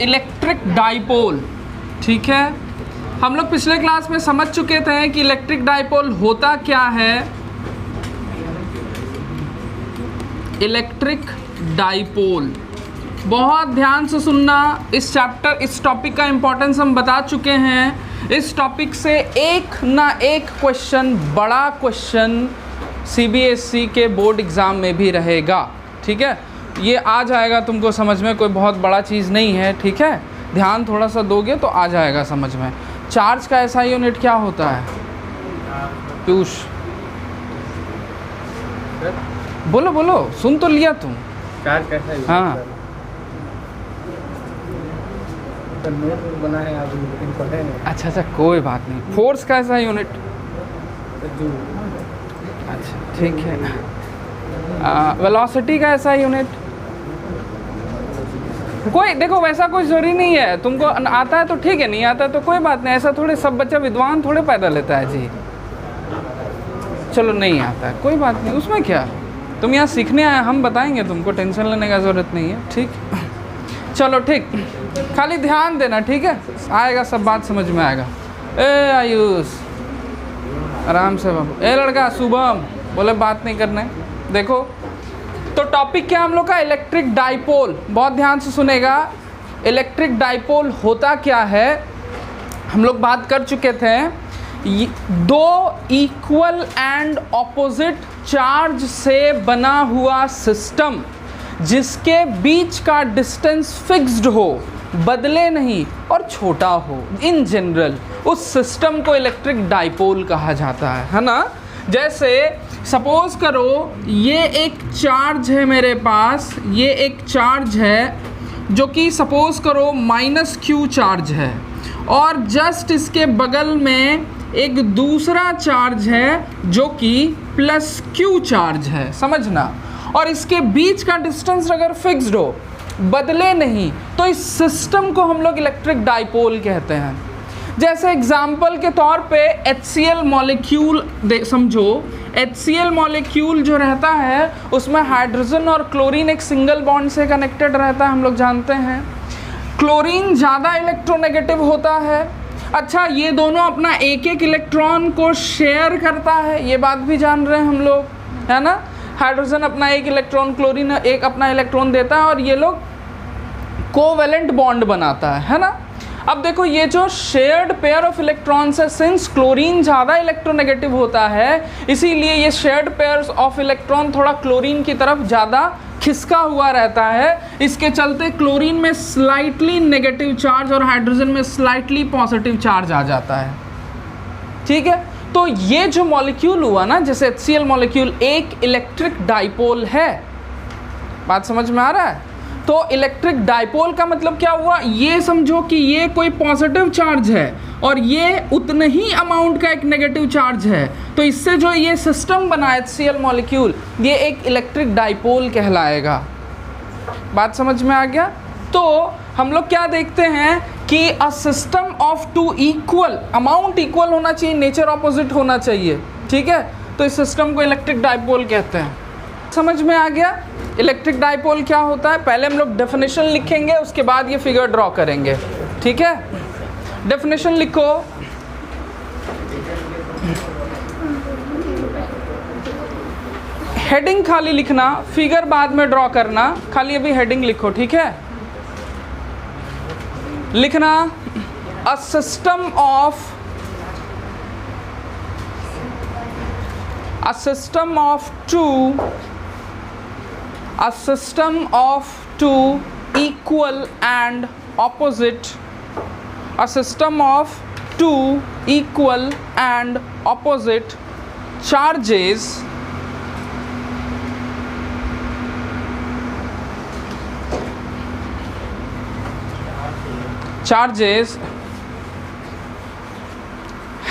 Electric dipole. ठीक है, हम लोग पिछले क्लास में समझ चुके थे कि इलेक्ट्रिक डाइपोल होता क्या है। इलेक्ट्रिक डाइपोल, बहुत ध्यान से सुनना, इस चैप्टर इस टॉपिक का इंपॉर्टेंस हम बता चुके हैं। इस टॉपिक से एक ना एक क्वेश्चन, बड़ा क्वेश्चन सीबीएसई के बोर्ड एग्ज़ाम में भी रहेगा। ठीक है, ये आ जाएगा तुमको समझ में, कोई बहुत बड़ा चीज़ नहीं है। ठीक है, ध्यान थोड़ा सा दोगे तो आ जाएगा समझ में। चार्ज का ऐसा यूनिट क्या होता है पीयूष? बोलो बोलो, सुन तो लिया तुम। चार्ज कैसा है? हाँ, तो नोट बना है आप, लेकिन पढ़े नहीं। अच्छा अच्छा, कोई बात नहीं। फोर्स का ऐसा यूनिट? तो जो अच्छा ठीक है। वेलोसिटी का ऐसा यूनिट? कोई देखो, वैसा कोई ज़रूरी नहीं है, तुमको आता है तो ठीक है, नहीं आता तो कोई बात नहीं। ऐसा थोड़े सब बच्चा विद्वान थोड़े पैदा लेता है जी। चलो नहीं आता है कोई बात नहीं, उसमें क्या, तुम यहाँ सीखने आए, हम बताएंगे तुमको, टेंशन लेने का ज़रूरत नहीं है। ठीक, चलो ठीक, खाली ध्यान देना। ठीक है, आएगा सब बात समझ में आएगा। ए आयुष, आराम से बाबू। ए लड़का शुभम, बोले बात नहीं करने। देखो तो टॉपिक क्या हम लोग का, इलेक्ट्रिक डाइपोल। बहुत ध्यान से सुनेगा। इलेक्ट्रिक डाइपोल होता क्या है, हम लोग बात कर चुके थे। दो इक्वल एंड ऑपोजिट चार्ज से बना हुआ सिस्टम जिसके बीच का डिस्टेंस फिक्स्ड हो, बदले नहीं और छोटा हो, इन जनरल उस सिस्टम को इलेक्ट्रिक डाइपोल कहा जाता है ना। जैसे सपोज करो ये एक चार्ज है मेरे पास, ये एक चार्ज है जो कि सपोज करो -Q चार्ज है, और जस्ट इसके बगल में एक दूसरा चार्ज है जो कि +Q चार्ज है, समझना। और इसके बीच का डिस्टेंस अगर फिक्स्ड हो, बदले नहीं, तो इस सिस्टम को हम लोग इलेक्ट्रिक डाइपोल कहते हैं। जैसे एग्जाम्पल के तौर पे HCl मॉलिक्यूल समझो। HCl मॉलिक्यूल जो रहता है उसमें हाइड्रोजन और क्लोरीन एक सिंगल बॉन्ड से कनेक्टेड रहता है, हम लोग जानते हैं। क्लोरीन ज़्यादा इलेक्ट्रोनेगेटिव होता है। अच्छा, ये दोनों अपना एक एक इलेक्ट्रॉन को शेयर करता है, ये बात भी जान रहे हैं हम लोग, है ना। हाइड्रोजन अपना एक इलेक्ट्रॉन, क्लोरीन एक अपना इलेक्ट्रॉन देता है, और ये लोग कोवेलेंट बॉन्ड बनाता है ना। अब देखो ये जो शेयर्ड पेयर ऑफ इलेक्ट्रॉन्स है, सिंस क्लोरीन ज़्यादा इलेक्ट्रोनेगेटिव होता है, इसीलिए ये शेयर्ड पेयर्स ऑफ इलेक्ट्रॉन थोड़ा क्लोरीन की तरफ ज़्यादा खिसका हुआ रहता है। इसके चलते क्लोरीन में स्लाइटली नेगेटिव चार्ज और हाइड्रोजन में स्लाइटली पॉजिटिव चार्ज आ जाता है। ठीक है, तो ये जो मॉलिक्यूल हुआ ना, जैसे HCl मॉलिक्यूल, एक इलेक्ट्रिक डाइपोल है। बात समझ में आ रहा है? तो इलेक्ट्रिक डाइपोल का मतलब क्या हुआ, ये समझो कि ये कोई पॉजिटिव चार्ज है और ये उतने ही अमाउंट का एक नेगेटिव चार्ज है, तो इससे जो ये सिस्टम बना है HCl मॉलिक्यूल, ये एक इलेक्ट्रिक डाइपोल कहलाएगा। बात समझ में आ गया? तो हम लोग क्या देखते हैं कि a system of two equal, amount equal होना चाहिए, नेचर ऑपोजिट होना चाहिए। ठीक है, तो इस सिस्टम को इलेक्ट्रिक डाइपोल कहते हैं। समझ में आ गया इलेक्ट्रिक डाइपोल क्या होता है? पहले हम लोग डेफिनेशन लिखेंगे, उसके बाद ये फिगर ड्रॉ करेंगे। ठीक है, डेफिनेशन लिखो। हेडिंग खाली लिखना, फिगर बाद में ड्रॉ करना, खाली अभी हेडिंग लिखो। ठीक है, लिखना a system of two equal and opposite charges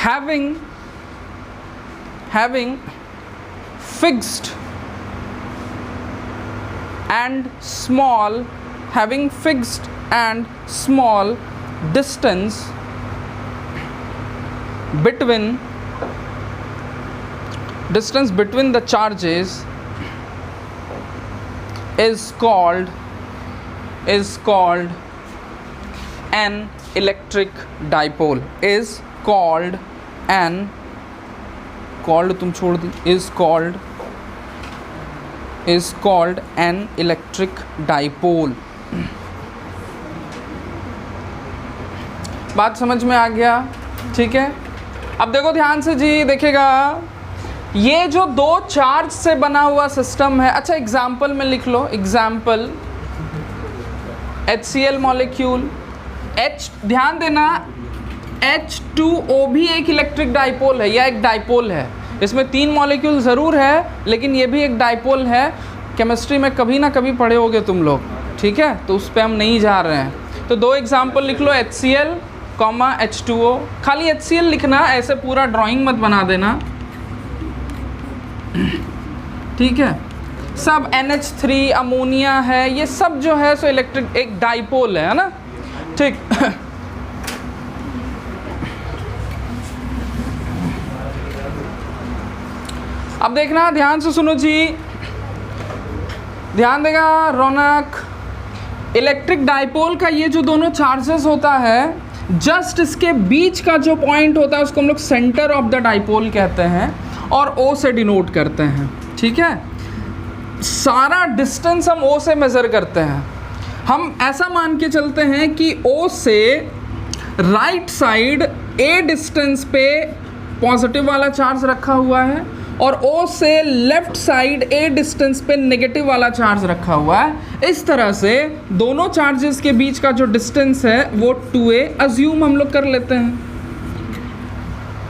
having fixed and small distance between the charges is called an electric dipole is called an called तुम छोड़ दी is called an electric dipole। बात समझ में आ गया? ठीक है, अब देखो ध्यान से जी, देखिएगा ये जो दो चार्ज से बना हुआ सिस्टम है। अच्छा एग्जाम्पल में लिख लो, एग्जाम्पल HCl मॉलिक्यूल H, ध्यान देना H2O भी एक इलेक्ट्रिक डाइपोल है या एक डाइपोल है। इसमें 3 मॉलिक्यूल ज़रूर है लेकिन ये भी एक डाइपोल है। केमिस्ट्री में कभी ना कभी पढ़े होगे तुम लोग, ठीक है, तो उस पर हम नहीं जा रहे हैं। तो 2 एग्जाम्पल लिख लो, HCl H2O। खाली HCl लिखना, ऐसे पूरा ड्राइंग मत बना देना, ठीक है। सब NH3 अमोनिया है, ये सब जो है सो इलेक्ट्रिक एक डाइपोल है ना, ठीक। अब देखना ध्यान से सुनो जी, ध्यान देगा रौनक। इलेक्ट्रिक डाइपोल का ये जो दोनों चार्जेस होता है, जस्ट इसके बीच का जो पॉइंट होता है उसको हम लोग सेंटर ऑफ द डाइपोल कहते हैं और O से डिनोट करते हैं, ठीक है। सारा डिस्टेंस हम O से मेज़र करते हैं। हम ऐसा मान के चलते हैं कि O से राइट साइड A डिस्टेंस पे पॉजिटिव वाला चार्ज रखा हुआ है और O से लेफ्ट साइड A डिस्टेंस पे नेगेटिव वाला चार्ज रखा हुआ है। इस तरह से दोनों चार्जेस के बीच का जो डिस्टेंस है वो 2A अज्यूम हम लोग कर लेते हैं।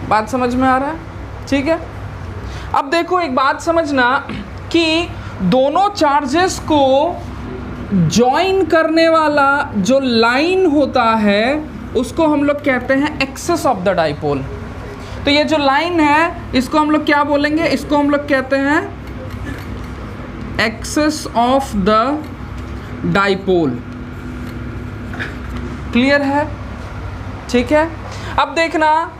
बात समझ में आ रहा है? ठीक है। अब देखो एक बात समझना कि दोनों चार्जेस को जॉइन करने वाला जो लाइन होता है उसको हम लोग कहते हैं एक्सिस ऑफ द डाइपोल। तो ये जो लाइन है इसको हम लोग क्या बोलेंगे? इसको हम लोग कहते हैं axis of the dipole. Clear है? ठीक है। अब देखना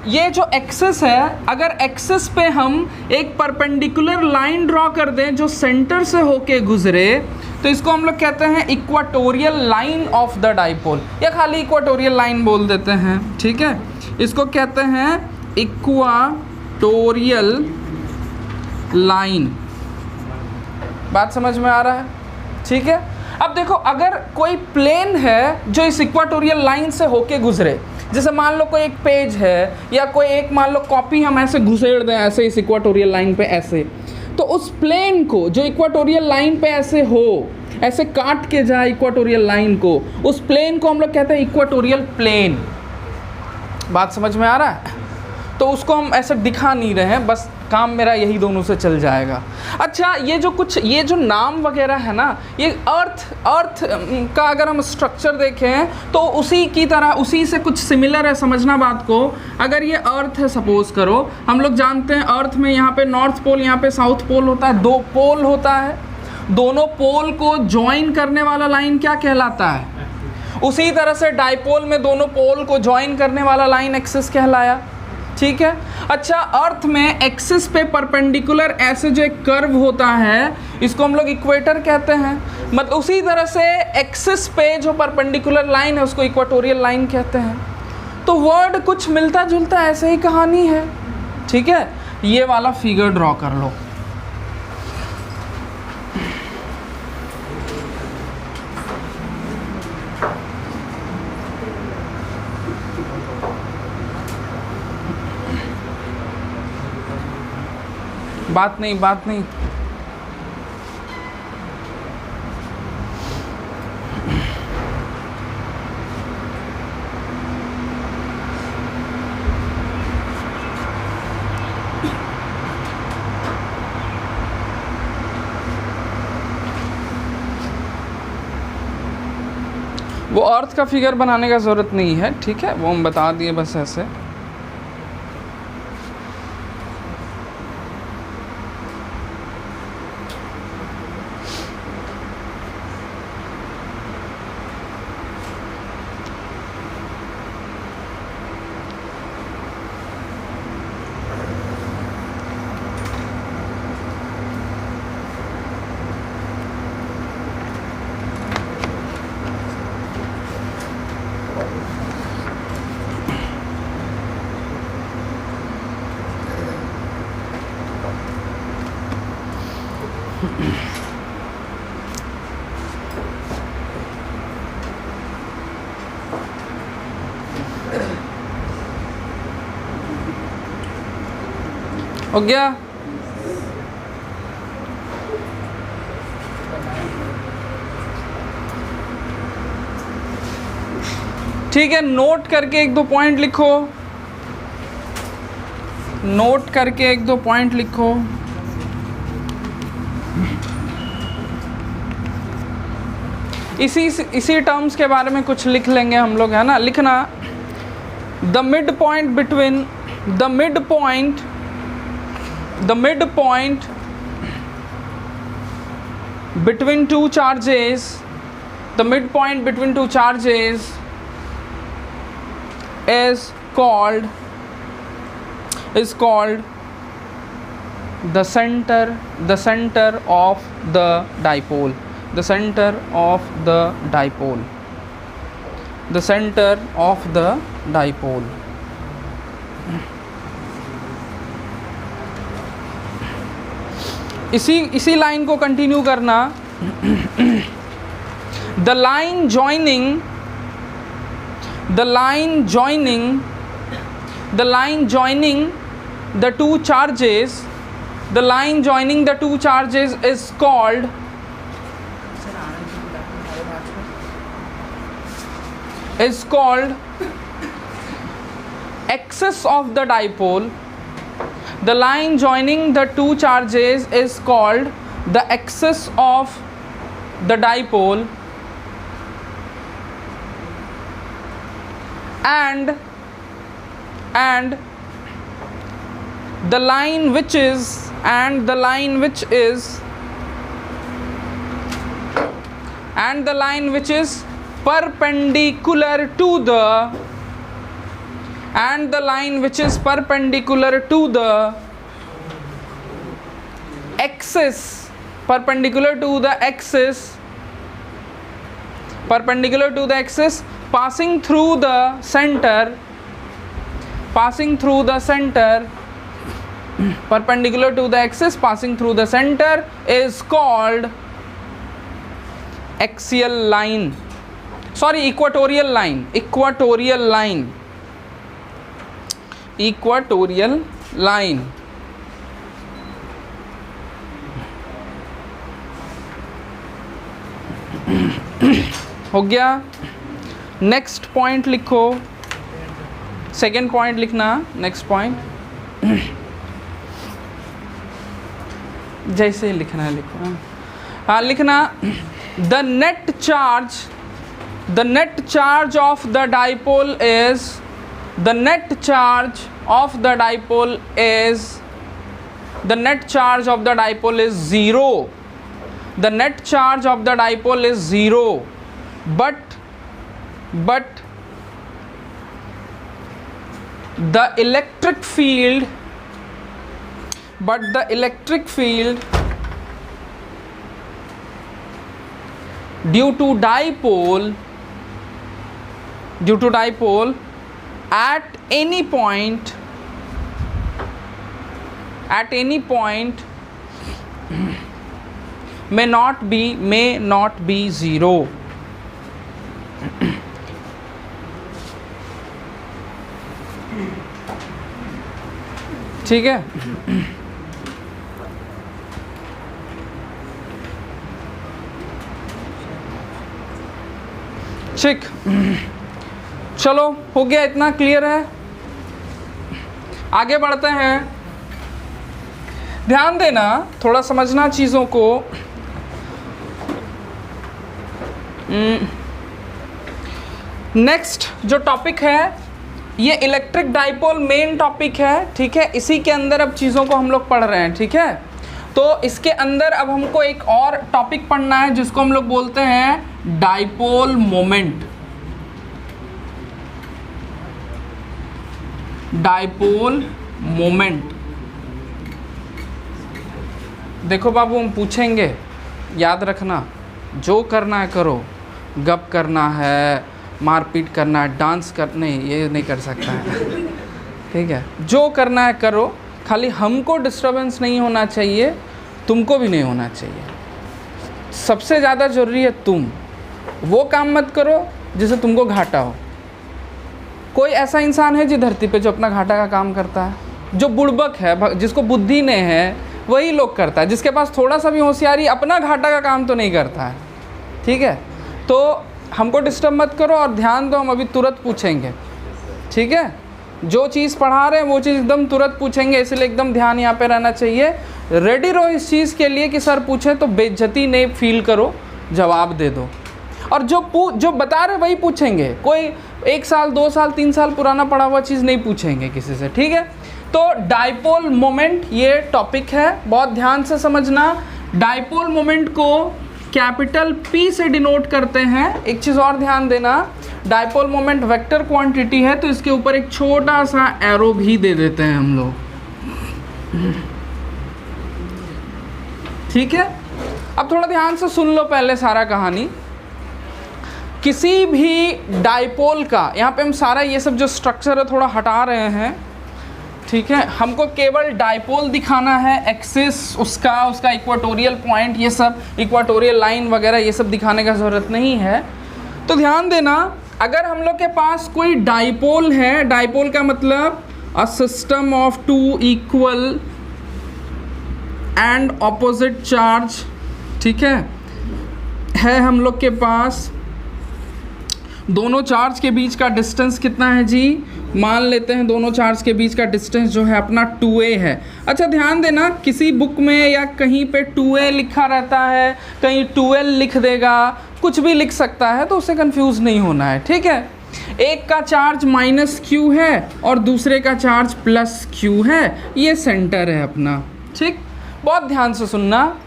ये जो एक्सिस है, अगर एक्सिस पे हम एक परपेंडिकुलर लाइन ड्रॉ कर दें जो सेंटर से होके गुजरे तो इसको हम लोग कहते हैं equatorial line of the dipole, या खाली इक्वाटोरियल लाइन बोल देते हैं, ठीक है। इसको कहते हैं इक्वाटोरियल लाइन। बात समझ में आ रहा है? ठीक है। अब देखो अगर कोई प्लेन है जो इस इक्वाटोरियल लाइन से होके गुजरे, जैसे मान लो कोई एक पेज है या कोई एक मान लो कॉपी हम ऐसे घुसेड़ दें ऐसे इस इक्वाटोरियल लाइन पे ऐसे, तो उस प्लेन को जो इक्वाटोरियल लाइन पे ऐसे हो, ऐसे काट के जाए इक्वाटोरियल लाइन को, उस प्लेन को हम लोग कहते हैं इक्वाटोरियल प्लेन। बात समझ में आ रहा है? तो उसको हम ऐसे दिखा नहीं रहे हैं, बस काम मेरा यही दोनों से चल जाएगा। अच्छा ये जो नाम वगैरह है ना, ये अर्थ का अगर हम स्ट्रक्चर देखें तो उसी की तरह उसी से कुछ सिमिलर है, समझना बात को। अगर ये अर्थ है सपोज करो, हम लोग जानते हैं अर्थ में यहाँ पे नॉर्थ पोल यहाँ पे साउथ पोल होता है, 2 पोल होता है। दोनों पोल को ज्वाइन करने वाला लाइन क्या कहलाता है? उसी तरह से डाइपोल में दोनों पोल को ज्वाइन करने वाला लाइन एक्सिस कहलाया, ठीक है। अच्छा अर्थ में एक्सिस पे परपेंडिकुलर ऐसे जो एक कर्व होता है इसको हम लोग इक्वेटर कहते हैं। मतलब उसी तरह से एक्सिस पे जो परपेंडिकुलर लाइन है उसको इक्वाटोरियल लाइन कहते हैं। तो वर्ड कुछ मिलता जुलता ऐसे ही कहानी है, ठीक है। ये वाला फिगर ड्रॉ कर लो। बात नहीं वो अर्थ का फिगर बनाने का ज़रूरत नहीं है, ठीक है, वो हम बता दिए बस ऐसे। हो गया? ठीक है, नोट करके एक दो पॉइंट लिखो, नोट करके एक दो पॉइंट लिखो। इसी टर्म्स के बारे में कुछ लिख लेंगे हम लोग, है ना? लिखना, the mid point between the mid point between two charges, the midpoint between two charges is called the center of the dipole, the center of the dipole, the center of the dipole. इसी line को continue करना। The line joining the two charges, the line joining the two charges is called axis of the dipole. The line joining the two charges is called the axis of the dipole, and the line which is perpendicular to the axis, passing through the center, perpendicular to the axis passing through the center is called equatorial line. हो गया? Next point लिखो, second point लिखना, next point जैसे ही लिखना है लिखो। हाँ, लिखना, the net charge of the dipole is the net charge of the dipole is zero. The net charge of the dipole is zero, but the electric field due to dipole at any point may not be zero. ठीक है? ठीक, चलो हो गया, इतना clear है। आगे बढ़ते हैं। ध्यान देना, थोड़ा समझना चीज़ों को। नेक्स्ट जो टॉपिक है ये इलेक्ट्रिक डाइपोल मेन टॉपिक है, ठीक है? इसी के अंदर अब चीज़ों को हम लोग पढ़ रहे हैं, ठीक है? तो इसके अंदर अब हमको एक और टॉपिक पढ़ना है जिसको हम लोग बोलते हैं डाइपोल मोमेंट। Dipole moment. देखो बाबू, हम पूछेंगे, याद रखना, जो करना है करो, गप करना है, मारपीट करना है, डांस कर, नहीं, ये नहीं कर सकता है, ठीक है? जो करना है करो, खाली हमको डिस्टर्बेंस नहीं होना चाहिए, तुमको भी नहीं होना चाहिए। सबसे ज़्यादा ज़रूरी है तुम वो काम मत करो जिससे तुमको घाटा हो। कोई ऐसा इंसान है जी धरती पे जो अपना घाटा का काम करता है? जो बुड़बक है, जिसको बुद्धि नहीं है, वही लोग करता है। जिसके पास थोड़ा सा भी होशियारी, अपना घाटा का काम तो नहीं करता है। ठीक है, तो हमको डिस्टर्ब मत करो और ध्यान दो, हम अभी तुरंत पूछेंगे। ठीक है, जो चीज़ पढ़ा रहे हैं वो चीज़ एकदम तुरंत पूछेंगे, इसलिए एकदम ध्यान यहाँ पे रहना चाहिए। रेडी रहो इस चीज़ के लिए कि सर पूछे तो बेइज्जती नहीं फील करो, जवाब दे दो। और जो बता रहे वही पूछेंगे, कोई 1 साल 2 साल 3 साल पुराना पढ़ा हुआ चीज़ नहीं पूछेंगे किसी से। ठीक है, तो डाइपोल मोमेंट ये टॉपिक है, बहुत ध्यान से समझना। डाइपोल मोमेंट को कैपिटल P से डिनोट करते हैं। एक चीज़ और ध्यान देना, डाइपोल मोमेंट वेक्टर क्वांटिटी है, तो इसके ऊपर एक छोटा सा एरो भी दे देते हैं हम लोग। ठीक है, अब थोड़ा ध्यान से सुन लो पहले सारा कहानी। किसी भी डाइपोल का, यहाँ पे हम सारा ये सब जो स्ट्रक्चर है थोड़ा हटा रहे हैं। ठीक है, हमको केवल डाइपोल दिखाना है, एक्सिस उसका इक्वाटोरियल पॉइंट, ये सब इक्वाटोरियल लाइन वगैरह ये सब दिखाने का ज़रूरत नहीं है। तो ध्यान देना, अगर हम लोग के पास कोई डाइपोल है, डाइपोल का मतलब अ system of 2 equal and opposite charge. ठीक है हम लोग के पास दोनों चार्ज के बीच का डिस्टेंस कितना है जी? मान लेते हैं दोनों चार्ज के बीच का डिस्टेंस जो है अपना 2a है। अच्छा ध्यान देना, किसी बुक में या कहीं पे 2a लिखा रहता है, कहीं 2l लिख देगा, कुछ भी लिख सकता है, तो उससे कंफ्यूज नहीं होना है। ठीक है, एक का चार्ज -q है और दूसरे का चार्ज +q है, ये सेंटर है अपना। ठीक, बहुत ध्यान से सुनना,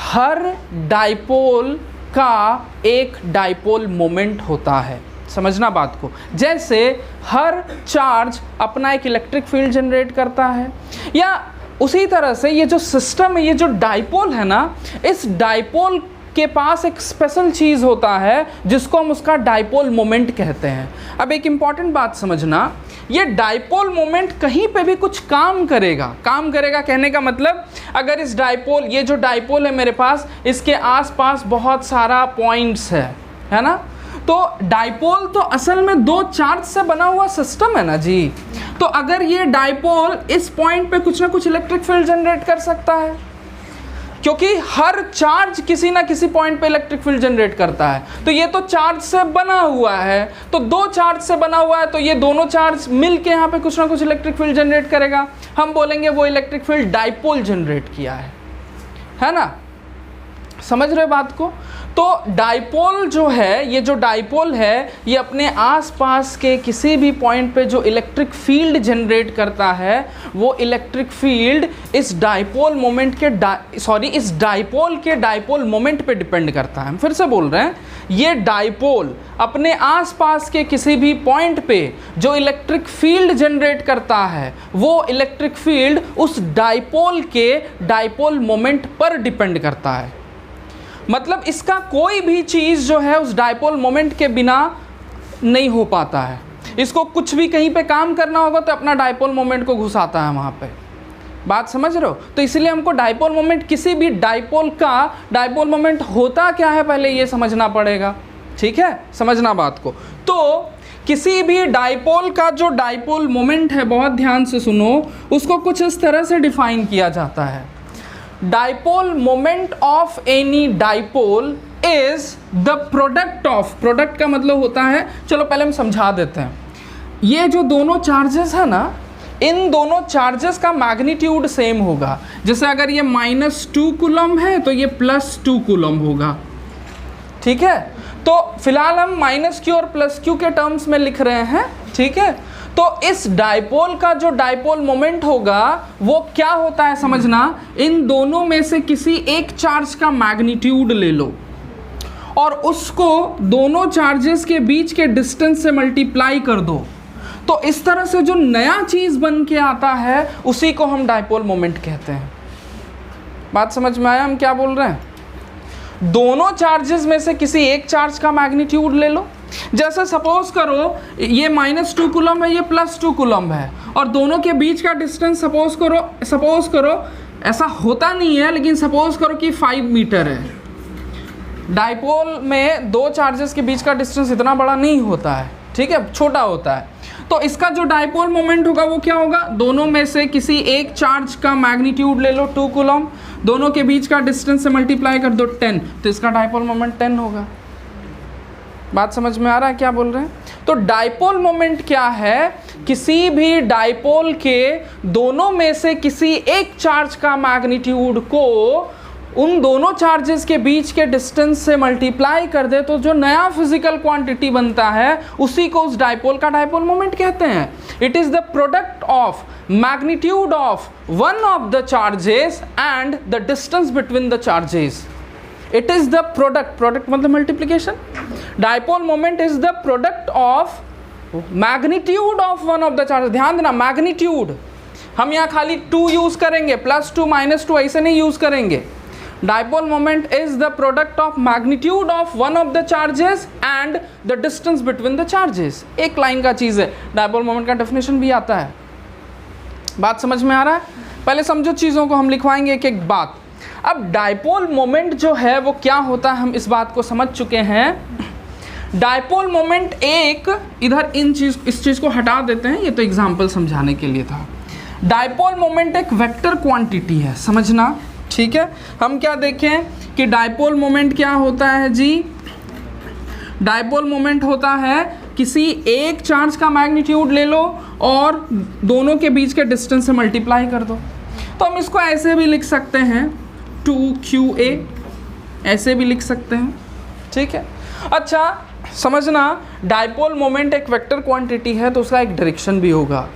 हर डाइपोल का एक डाइपोल मोमेंट होता है, समझना बात को। जैसे हर चार्ज अपना एक इलेक्ट्रिक फील्ड जनरेट करता है, या उसी तरह से ये जो सिस्टम है, ये जो डाइपोल है ना, इस डाइपोल के पास एक स्पेशल चीज़ होता है जिसको हम उसका डाइपोल मोमेंट कहते हैं। अब एक इम्पॉर्टेंट बात समझना, ये डाइपोल मोमेंट कहीं पे भी कुछ काम करेगा कहने का मतलब, अगर इस डाइपोल, ये जो डाइपोल है मेरे पास, इसके आसपास बहुत सारा पॉइंट्स है ना, तो डाइपोल तो असल में 2 चार्ज से बना हुआ सिस्टम है ना जी। तो अगर ये डाइपोल इस पॉइंट पे कुछ ना कुछ इलेक्ट्रिक फील्ड जनरेट कर सकता है, क्योंकि हर चार्ज किसी ना किसी पॉइंट पे इलेक्ट्रिक फील्ड जनरेट करता है। तो ये तो चार्ज से बना हुआ है, तो 2 चार्ज से बना हुआ है, तो ये दोनों चार्ज मिलके यहाँ पे कुछ ना कुछ इलेक्ट्रिक फील्ड जनरेट करेगा। हम बोलेंगे वो इलेक्ट्रिक फील्ड डाइपोल जनरेट किया है ना, समझ रहे बात को। तो डाइपोल जो है, ये जो डाइपोल है, ये अपने आसपास के किसी भी पॉइंट पे जो इलेक्ट्रिक फील्ड जनरेट करता है, वो इलेक्ट्रिक फील्ड इस डाइपोल मोमेंट के इस डाइपोल के डाइपोल मोमेंट पे डिपेंड करता है। हम फिर से बोल रहे हैं, ये डाइपोल अपने आसपास के किसी भी पॉइंट पे जो इलेक्ट्रिक फील्ड जनरेट करता है, वो इलेक्ट्रिक फील्ड उस डाइपोल के डाइपोल मोमेंट पर डिपेंड करता है। मतलब इसका कोई भी चीज़ जो है उस डाइपोल मोमेंट के बिना नहीं हो पाता है। इसको कुछ भी कहीं पे काम करना होगा तो अपना डाइपोल मोमेंट को घुसाता है वहाँ पे। बात समझ रहे हो? तो इसलिए हमको डाइपोल मोमेंट, किसी भी डाइपोल का डाइपोल मोमेंट होता क्या है पहले ये समझना पड़ेगा। ठीक है, समझना बात को। तो किसी भी डाइपोल का जो डाइपोल मोमेंट है, बहुत ध्यान से सुनो, उसको कुछ इस तरह से डिफाइन किया जाता है। Dipole moment of any dipole is the product of, product का मतलब होता है, चलो पहले हम समझा देते हैं। ये जो दोनों चार्जेस है ना, इन दोनों चार्जेस का मैग्नीट्यूड सेम होगा। जैसे अगर ये -2 कूलम है तो ये +2 कूलम होगा। ठीक है, तो फिलहाल हम -q और +q के टर्म्स में लिख रहे हैं। ठीक है, तो इस डाइपोल का जो डाइपोल मोमेंट होगा वो क्या होता है समझना, इन दोनों में से किसी एक चार्ज का मैग्नीट्यूड ले लो और उसको दोनों चार्जेस के बीच के डिस्टेंस से मल्टीप्लाई कर दो, तो इस तरह से जो नया चीज़ बन के आता है उसी को हम डाइपोल मोमेंट कहते हैं। बात समझ में आया हम क्या बोल रहे हैं? दोनों चार्जेस में से किसी एक चार्ज का मैग्नीट्यूड ले लो। जैसे सपोज करो ये -2 कूलम है, ये +2 कूलम है, और दोनों के बीच का डिस्टेंस सपोज करो ऐसा होता नहीं है, लेकिन सपोज करो कि 5 मीटर है। डाइपोल में 2 चार्जेस के बीच का डिस्टेंस इतना बड़ा नहीं होता है, ठीक है, छोटा होता है। तो इसका जो डायपोल मोमेंट होगा वो क्या होगा, दोनों में से किसी एक चार्ज का मैग्नीट्यूड ले लो 2 कूलम, दोनों के बीच का डिस्टेंस से मल्टीप्लाई कर दो 10, तो इसका डायपोल मोमेंट 10 होगा। बात समझ में आ रहा है क्या बोल रहे हैं? तो डायपोल मोमेंट क्या है, किसी भी डायपोल के दोनों में से किसी एक चार्ज का मैग्नीट्यूड को उन दोनों चार्जेस के बीच के डिस्टेंस से मल्टीप्लाई कर दे तो जो नया फिजिकल क्वांटिटी बनता है उसी को उस डायपोल का डायपोल मोमेंट कहते हैं। It is the product of magnitude of one of the charges and the distance between the charges. It is the product मतलब multiplication. Dipole moment is the product of magnitude of one of the charges. ध्यान देना, magnitude, हम यहाँ खाली 2 use करेंगे, +2 -2 ऐसे नहीं use करेंगे। Dipole moment is the product of magnitude of one of the charges and the distance between the charges. एक लाइन का चीज है, डायपोल मोमेंट का डेफिनेशन भी आता है। बात समझ में आ रहा है? पहले समझो चीजों को, हम लिखवाएंगे एक एक बात। अब डायपोल मोमेंट जो है वो क्या होता है, हम इस बात को समझ चुके हैं। डायपोल मोमेंट एक, इधर इस चीज को हटा देते हैं, ये तो एग्जांपल समझाने के लिए था। डायपोल मोमेंट एक वेक्टर क्वांटिटी है, समझना, ठीक है। हम क्या देखें कि डायपोल मोमेंट क्या होता है जी, डायपोल मोमेंट होता है किसी एक चार्ज का मैग्नीट्यूड ले लो और दोनों के बीच के डिस्टेंस से मल्टीप्लाई कर दो। तो हम इसको ऐसे भी लिख सकते हैं 2qa, ऐसे भी लिख सकते हैं, ठीक है। अच्छा समझना, डायपोल मोमेंट एक वेक्टर क्वांटिटी है तो उसका एक डायरेक्शन भी होगा।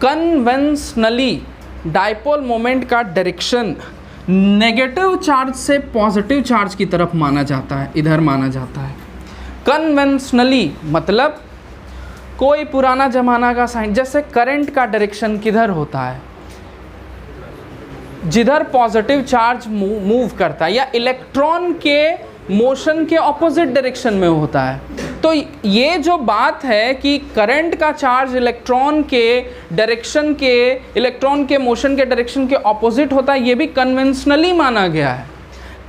कन्वेंशनली डायपोल मोमेंट का डायरेक्शन नेगेटिव चार्ज से पॉजिटिव चार्ज की तरफ माना जाता है, इधर माना जाता है। कन्वेंशनली मतलब कोई पुराना जमाना का साइन, जैसे करंट का डायरेक्शन किधर होता है, जिधर पॉजिटिव चार्ज मूव करता है, या इलेक्ट्रॉन के मोशन के ऑपोजिट डायरेक्शन में होता है। तो ये जो बात है कि करंट का चार्ज इलेक्ट्रॉन के डायरेक्शन के, इलेक्ट्रॉन के मोशन के डायरेक्शन के ऑपोजिट होता है, ये भी कन्वेंशनली माना गया है।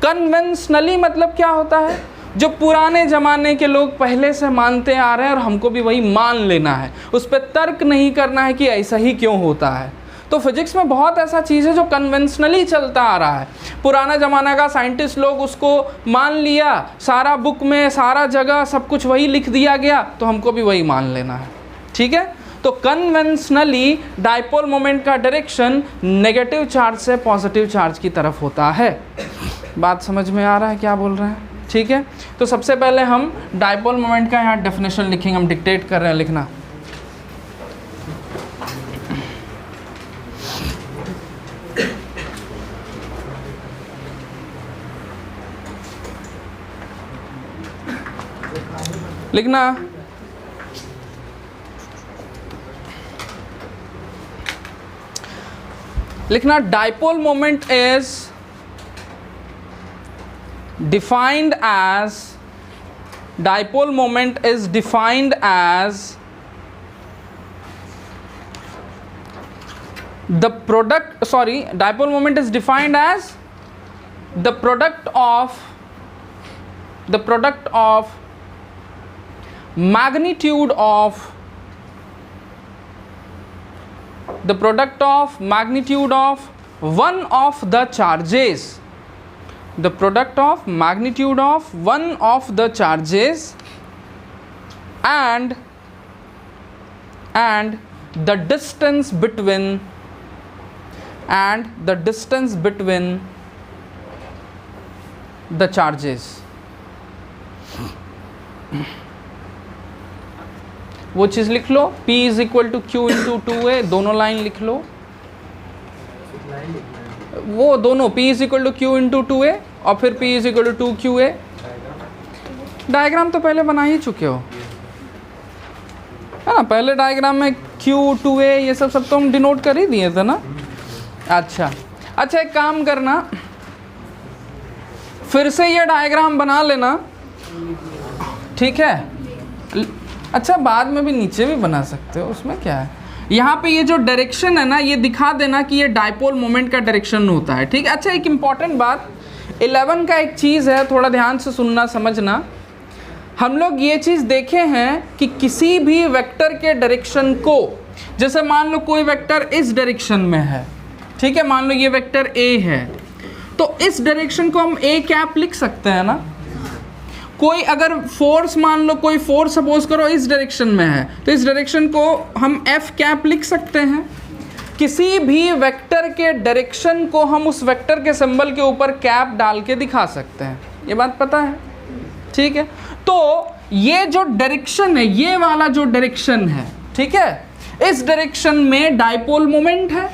कन्वेंशनली मतलब क्या होता है, जो पुराने ज़माने के लोग पहले से मानते आ रहे हैं और हमको भी वही मान लेना है, उस पर तर्क नहीं करना है कि ऐसा ही क्यों होता है। तो फिजिक्स में बहुत ऐसा चीज़ है जो कन्वेंशनली चलता आ रहा है, पुराना ज़माना का साइंटिस्ट लोग उसको मान लिया, सारा बुक में सारा जगह सब कुछ वही लिख दिया गया, तो हमको भी वही मान लेना है, ठीक है। तो कन्वेंशनली डायपोल मोमेंट का डायरेक्शन नेगेटिव चार्ज से पॉजिटिव चार्ज की तरफ होता है। बात समझ में आ रहा है क्या बोल रहे हैं, ठीक है। तो सबसे पहले हम डायपोल मोमेंट का यहाँ डेफिनेशन लिखेंगे, हम डिक्टेट कर रहे हैं, लिखना। लिखना, लिखना, dipole moment is defined as, dipole moment is defined as the product, sorry, dipole moment is defined as the product of magnitude of one of the charges, the product of magnitude of one of the charges and the distance between the charges। वो चीज़ लिख लो, P is equal to Q into 2A, दोनों line लिख लो, वो दोनों P is equal to Q into 2A और फिर P is equal to 2QA। Diagram तो पहले बना ही चुके हो, है ना, पहले डायग्राम में Q 2A ये सब तो हम डिनोट कर ही दिए थे ना। अच्छा, एक काम करना, फिर से ये डायग्राम बना लेना, ठीक है। अच्छा, बाद में भी नीचे भी बना सकते हो, उसमें क्या है। यहाँ पे ये जो डायरेक्शन है ना, ये दिखा देना कि ये डायपोल मोमेंट का डायरेक्शन होता है, ठीक है। अच्छा, एक इम्पॉर्टेंट बात 11 का एक चीज़ है, थोड़ा ध्यान से सुनना समझना। हम लोग ये चीज़ देखे हैं कि किसी भी वेक्टर के डायरेक्शन को, जैसे मान लो कोई वेक्टर इस डायरेक्शन में है, ठीक है, मान लो ये वेक्टर ए है, तो इस डायरेक्शन को हम ए कैप लिख सकते हैं ना। कोई अगर फोर्स, मान लो कोई फोर्स सपोज करो इस डायरेक्शन में है, तो इस डायरेक्शन को हम एफ कैप लिख सकते हैं। किसी भी वेक्टर के डायरेक्शन को हम उस वेक्टर के सिंबल के ऊपर कैप डाल के दिखा सकते हैं, ये बात पता है, ठीक है। तो ये जो डायरेक्शन है, ये वाला जो डायरेक्शन है, ठीक है, इस डायरेक्शन में डाइपोल मोमेंट है,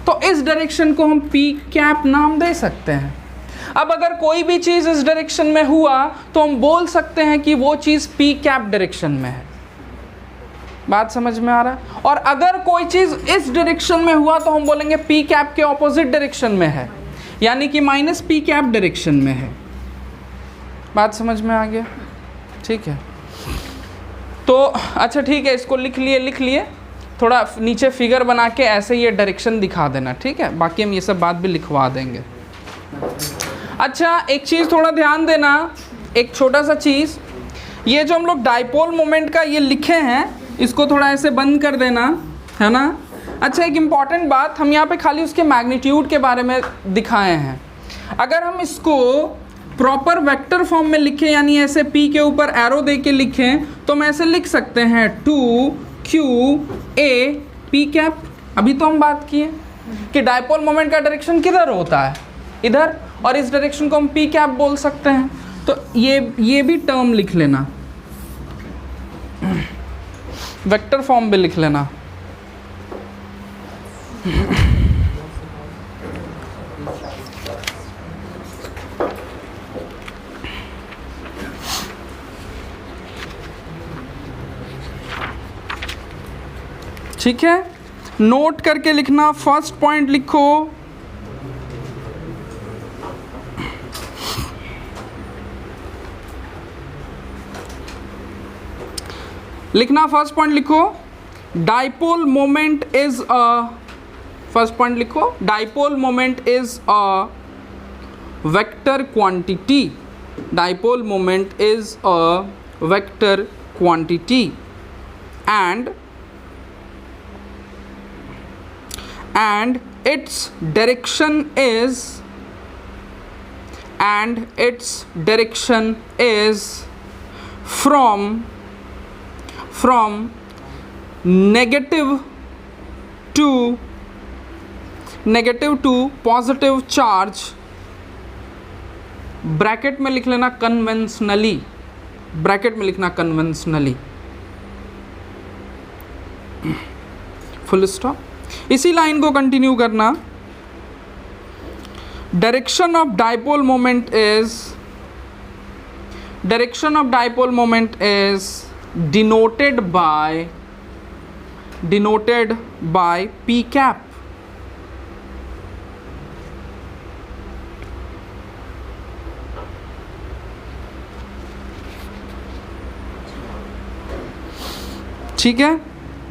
तो इस डायरेक्शन को हम पी कैप नाम दे सकते हैं। अब अगर कोई भी चीज़ इस डायरेक्शन में हुआ तो हम बोल सकते हैं कि वो चीज़ पी कैप डायरेक्शन में है। बात समझ में आ रहा है? और अगर कोई चीज़ इस डायरेक्शन में हुआ तो हम बोलेंगे पी कैप के ऑपोजिट डायरेक्शन में है, यानी कि माइनस पी कैप डायरेक्शन में है। बात समझ में आ गया? ठीक है, तो अच्छा ठीक है, इसको लिख लिए, थोड़ा नीचे फिगर बना के ऐसे ये डायरेक्शन दिखा देना, ठीक है, बाकी हम ये सब बात भी लिखवा देंगे। अच्छा एक चीज़ थोड़ा ध्यान देना, एक छोटा सा चीज़, ये जो हम लोग डाइपोल मोमेंट का ये लिखे हैं, इसको थोड़ा ऐसे बंद कर देना, है ना। अच्छा एक इम्पॉर्टेंट बात, हम यहाँ पे खाली उसके मैग्नीट्यूड के बारे में दिखाए हैं। अगर हम इसको प्रॉपर वेक्टर फॉर्म में लिखें, यानी ऐसे p के ऊपर एरो दे के लिखें, तो हम ऐसे लिख सकते हैं 2qa p कैप। अभी तो हम बात किए कि डाइपोल मोमेंट का डायरेक्शन किधर होता है, इधर, और इस डायरेक्शन को हम पी कैप बोल सकते हैं। तो ये भी टर्म लिख लेना, वेक्टर फॉर्म में लिख लेना। ठीक है, नोट करके लिखना। फर्स्ट पॉइंट लिखो, फर्स्ट पॉइंट लिखो, dipole moment is a, first point लिखो, dipole moment is a vector quantity, dipole moment is a vector quantity and its direction is from negative to positive charge, bracket में लिख लेना conventionally, bracket में लिखना conventionally, full stop. इसी line को continue करना। Direction of dipole moment is denoted by p cap। ठीक है,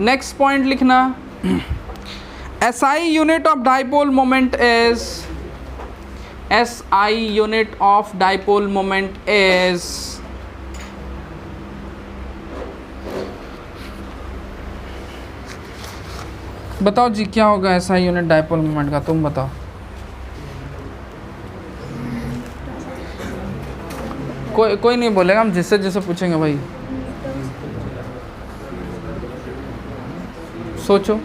नेक्स्ट पॉइंट लिखना, SI unit of dipole moment is, SI unit of dipole moment is बताओ जी क्या होगा SI यूनिट डाइपोल मोमेंट का, तुम बताओ। कोई नहीं बोलेगा, हम जिससे जिससे पूछेंगे भाई। सोचो।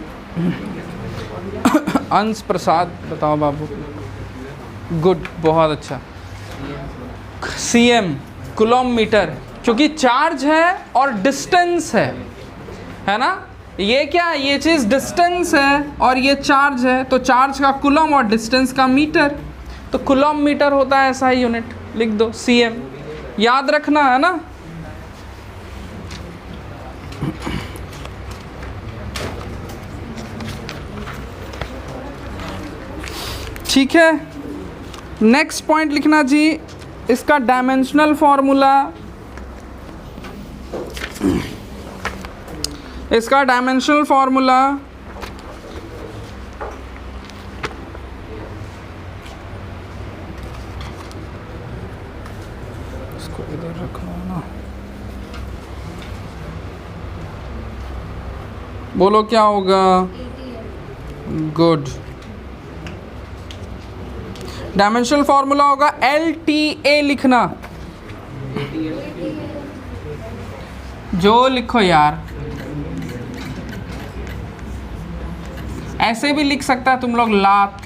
अंश प्रसाद बताओ बाबू। गुड, बहुत अच्छा। CM कूलम मीटर, क्योंकि चार्ज है और डिस्टेंस है ना। ये क्या, ये चीज़ डिस्टेंस है और ये चार्ज है, तो चार्ज का कूलम और डिस्टेंस का मीटर, तो कूलम मीटर होता है SI यूनिट। लिख दो CM, याद रखना है ना। ठीक है, नेक्स्ट पॉइंट लिखना जी, इसका डायमेंशनल फॉर्मूला, इसका डायमेंशनल फॉर्मूला इसको इधर रखना है ना। बोलो क्या होगा? गुड। डायमेंशनल फॉर्मूला होगा LTA लिखना, जो लिखो यार, ऐसे भी लिख सकता है तुम लोग लात,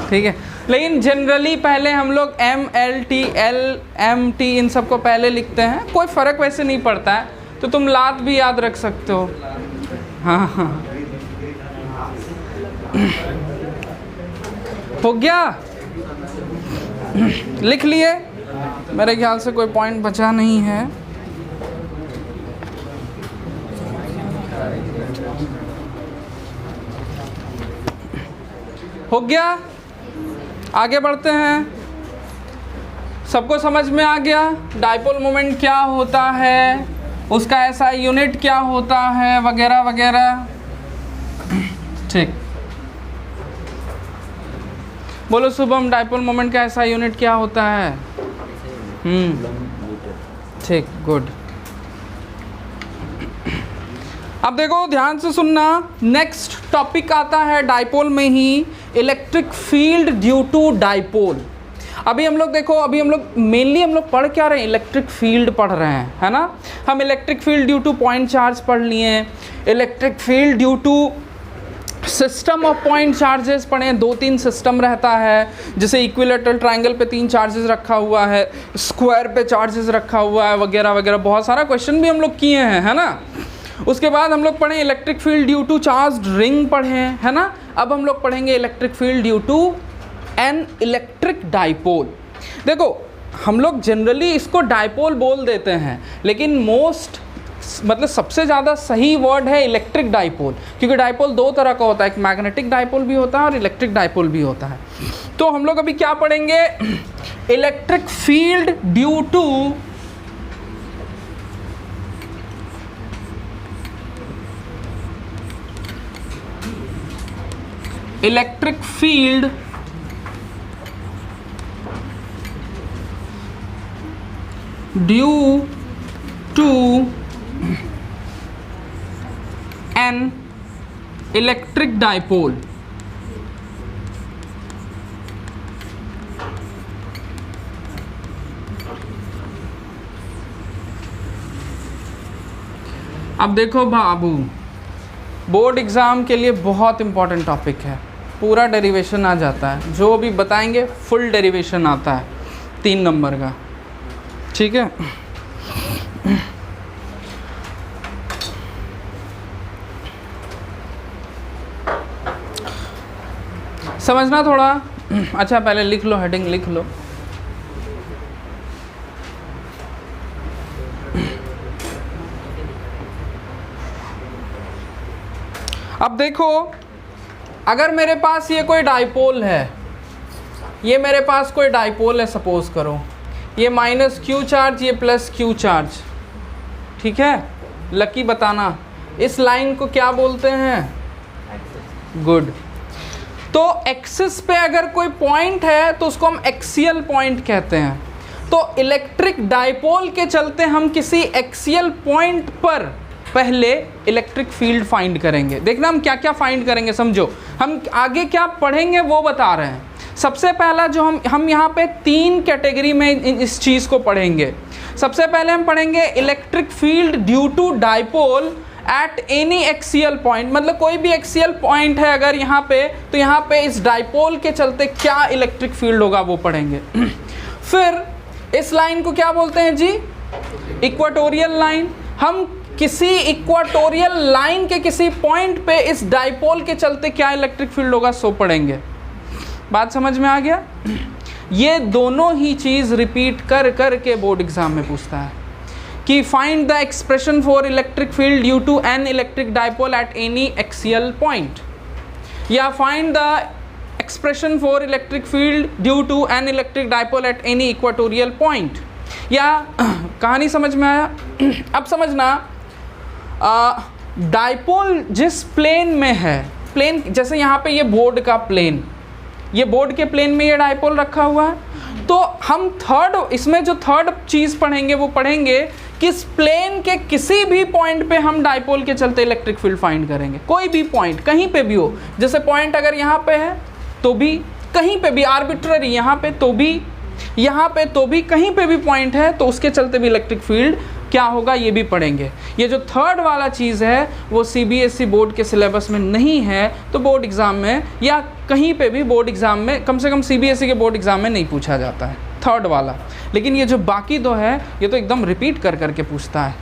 ठीक है, लेकिन जनरली पहले हम लोग MLT LMT इन सबको पहले लिखते हैं, कोई फ़र्क वैसे नहीं पड़ता है, तो तुम लात भी याद रख सकते हो। हाँ हाँ, हो गया, लिख लिए? मेरे ख्याल से कोई पॉइंट बचा नहीं है। हो गया, आगे बढ़ते हैं। सबको समझ में आ गया डाइपोल मोमेंट क्या होता है, उसका ऐसा यूनिट क्या होता है, वगैरह वगैरह, ठीक। बोलो शुभम, डाइपोल मोमेंट का ऐसा यूनिट क्या होता है? ठीक, गुड। अब देखो ध्यान से सुनना, नेक्स्ट टॉपिक आता है डाइपोल में ही, electric field due to dipole. अभी हम लोग देखो, अभी हम लोग मेनली हम लोग पढ़ क्या रहे हैं? इलेक्ट्रिक फील्ड पढ़ रहे हैं, है ना। हम electric field due to point charge पढ़ लिए, electric field due to system of point charges पढ़े, 2-3 सिस्टम रहता है, जैसे इक्विलेटरल ट्रायंगल पे 3 चार्जेस रखा हुआ है, स्क्वायर पे चार्जेस रखा हुआ है, वगैरह वगैरह, बहुत सारा क्वेश्चन भी हम लोग किए हैं, है ना। उसके बाद हम लोग पढ़े electric field due to charged ring पढ़े, है ना। अब हम लोग पढ़ेंगे electric field due to an electric dipole. देखो हम लोग जनरली इसको डाइपोल बोल देते हैं, लेकिन मतलब सबसे ज़्यादा सही वर्ड है इलेक्ट्रिक डाइपोल, क्योंकि डाइपोल 2 तरह का होता है, एक मैग्नेटिक डाइपोल भी होता है और इलेक्ट्रिक डाइपोल भी होता है। तो हम लोग अभी क्या पढ़ेंगे? Electric field due to electric field due to an electric dipole. अब देखो बाबू, बोर्ड एग्ज़ाम के लिए बहुत इंपॉर्टेंट टॉपिक है, पूरा डेरिवेशन आ जाता है, जो भी बताएंगे फुल डेरिवेशन आता है 3 नंबर का, ठीक है। समझना थोड़ा। अच्छा पहले लिख लो, हेडिंग लिख लो। अब देखो, अगर मेरे पास ये कोई डाइपोल है, ये मेरे पास कोई डाइपोल है, सपोज करो ये माइनस क्यू चार्ज, ये प्लस क्यू चार्ज, ठीक है। लकी बताना इस लाइन को क्या बोलते हैं? गुड। तो एक्सिस पे अगर कोई पॉइंट है तो उसको हम एक्सियल पॉइंट कहते हैं। तो इलेक्ट्रिक डाइपोल के चलते हम किसी एक्सियल पॉइंट पर पहले इलेक्ट्रिक फील्ड फाइंड करेंगे। देखना हम क्या क्या फाइंड करेंगे, समझो हम आगे क्या पढ़ेंगे वो बता रहे हैं। सबसे पहला जो हम यहाँ पे 3 कैटेगरी में इस चीज़ को पढ़ेंगे। सबसे पहले हम पढ़ेंगे electric field due to dipole at any axial point, मतलब कोई भी एक्सियल पॉइंट है अगर यहाँ पे, तो यहाँ पे इस डाइपोल के चलते क्या इलेक्ट्रिक फील्ड होगा वो पढ़ेंगे। फिर इस लाइन को क्या बोलते हैं जी? Equatorial line. हम किसी इक्वाटोरियल लाइन के किसी पॉइंट पे इस डाइपोल के चलते क्या इलेक्ट्रिक फील्ड होगा सो पढ़ेंगे। बात समझ में आ गया? ये दोनों ही चीज़ रिपीट कर कर के बोर्ड एग्जाम में पूछता है कि find the expression for electric field due to an electric dipole at any axial point, या find the expression for electric field due to an electric dipole at any equatorial point. या कहानी समझ में आया? अब समझना, डाइपोल जिस plane में है, प्लेन जैसे यहाँ पे ये बोर्ड का प्लेन, ये बोर्ड के प्लेन में ये डाइपोल रखा हुआ है, तो हम इसमें जो थर्ड चीज़ पढ़ेंगे वो पढ़ेंगे किस प्लेन के किसी भी पॉइंट पे हम डाइपोल के चलते इलेक्ट्रिक फील्ड फाइंड करेंगे, कोई भी पॉइंट कहीं पे भी हो, जैसे पॉइंट अगर यहाँ पे है तो भी, कहीं पे भी आर्बिट्ररी यहाँ पे तो भी, यहाँ पे तो भी, कहीं पे भी पॉइंट है तो उसके चलते भी इलेक्ट्रिक फील्ड क्या होगा ये भी पढ़ेंगे। ये जो थर्ड वाला चीज़ है वो सीबीएसई बोर्ड के सिलेबस में नहीं है, तो बोर्ड एग्ज़ाम में या कहीं पे भी बोर्ड एग्ज़ाम में, कम से कम सीबीएसई के बोर्ड एग्ज़ाम में नहीं पूछा जाता है थर्ड वाला। लेकिन ये जो बाकी दो है ये तो एकदम रिपीट कर करके पूछता है,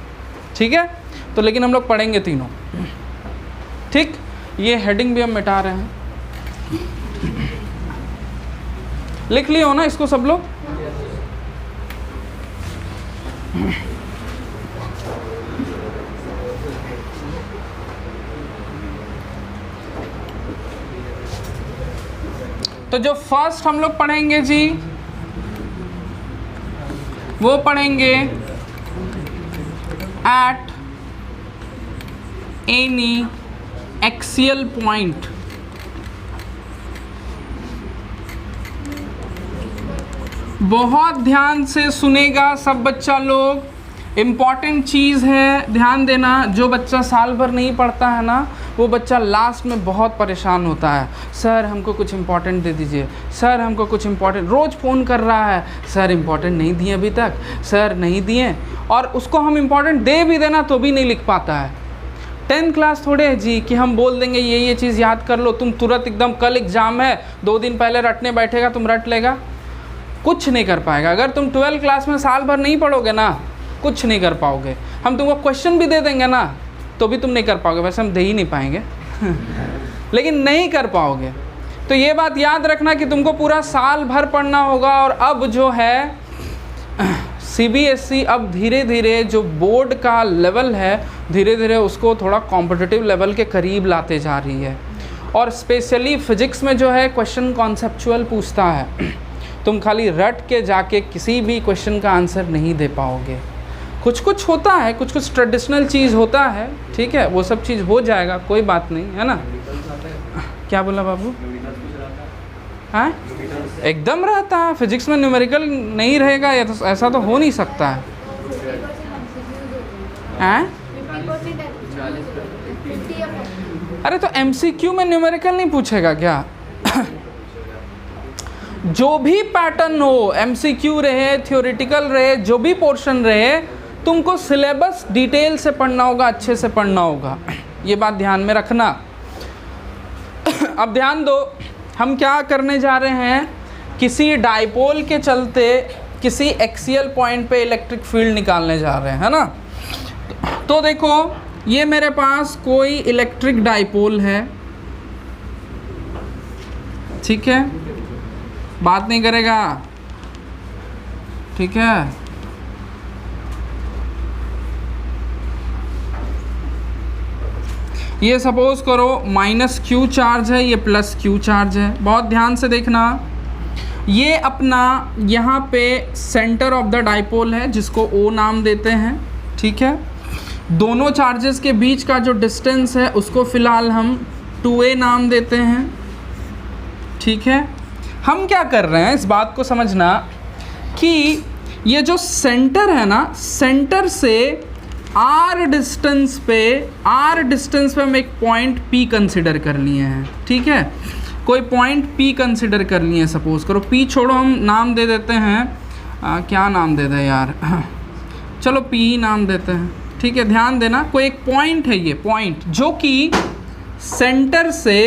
ठीक है। तो लेकिन हम लोग पढ़ेंगे तीनों, ठीक। ये हेडिंग भी हम मिटा रहे हैं, लिख लियो ना इसको सब लोग। तो जो फर्स्ट हम लोग पढ़ेंगे जी वो पढ़ेंगे एट एनी एक्सियल पॉइंट। बहुत ध्यान से सुनेगा सब बच्चा लोग, इम्पॉर्टेंट चीज़ है, ध्यान देना। जो बच्चा साल भर नहीं पढ़ता है ना वो बच्चा लास्ट में बहुत परेशान होता है, सर हमको कुछ इम्पॉर्टेंट दे दीजिए, सर हमको कुछ इम्पॉर्टेंट, रोज़ फ़ोन कर रहा है, सर इम्पॉर्टेंट नहीं दिए अभी तक, सर नहीं दिए, और उसको हम इम्पॉर्टेंट दे भी देना तो भी नहीं लिख पाता है। 10th क्लास थोड़े है जी कि हम बोल देंगे ये चीज़ याद कर लो, तुम तुरंत एकदम कल एग्ज़ाम है 2 दिन पहले रटने बैठेगा तुम रट लेगा, कुछ नहीं कर पाएगा। अगर तुम 12th क्लास में साल भर नहीं पढ़ोगे ना कुछ नहीं कर पाओगे। हम तुमको क्वेश्चन भी दे देंगे ना तो भी तुम नहीं कर पाओगे, वैसे हम दे ही नहीं पाएंगे लेकिन नहीं कर पाओगे। तो ये बात याद रखना कि तुमको पूरा साल भर पढ़ना होगा। और अब जो है सीबीएसई अब धीरे धीरे जो बोर्ड का लेवल है धीरे धीरे उसको थोड़ा कॉम्पिटिटिव लेवल के करीब लाते जा रही है। और स्पेशली फिजिक्स में जो है क्वेश्चन कॉन्सेप्चुअल पूछता है, तुम खाली रट के जाके किसी भी क्वेश्चन का आंसर नहीं दे पाओगे। कुछ कुछ होता है, कुछ कुछ ट्रेडिशनल चीज़ होता है, ठीक है, वो सब चीज़ हो जाएगा, कोई बात नहीं है ना। क्या बोला बाबू? हाँ एकदम रहता है, फिजिक्स में न्यूमेरिकल नहीं रहेगा या तो ऐसा तो हो नहीं सकता है। हैं? अरे तो एमसीक्यू में न्यूमेरिकल नहीं पूछेगा क्या? जो भी पैटर्न हो, एमसीक्यू रहे, थ्योरेटिकल रहे, जो भी पोर्शन रहे, तुमको सिलेबस डिटेल से पढ़ना होगा, अच्छे से पढ़ना होगा, ये बात ध्यान में रखना। अब ध्यान दो, हम क्या करने जा रहे हैं, किसी डाइपोल के चलते किसी एक्सियल पॉइंट पे इलेक्ट्रिक फील्ड निकालने जा रहे हैं, है ना। तो देखो ये मेरे पास कोई इलेक्ट्रिक डाइपोल है, ठीक है, बात नहीं करेगा, ठीक है। ये सपोज करो माइनस क्यू चार्ज है, ये प्लस क्यू चार्ज है। बहुत ध्यान से देखना, ये अपना यहाँ पे सेंटर ऑफ द डाइपोल है जिसको ओ नाम देते हैं, ठीक है। दोनों चार्जेस के बीच का जो डिस्टेंस है उसको फ़िलहाल हम 2a नाम देते हैं, ठीक है। हम क्या कर रहे हैं इस बात को समझना कि ये जो सेंटर है ना, सेंटर से r डिस्टेंस पे हम एक पॉइंट P कंसिडर कर लिए हैं, ठीक है। कोई पॉइंट P कंसिडर कर लिए हैं, सपोज करो P छोड़ो, हम नाम दे देते हैं क्या नाम दे दें यार चलो P ही नाम देते हैं, ठीक है। ध्यान देना, कोई एक पॉइंट है, ये पॉइंट जो कि सेंटर से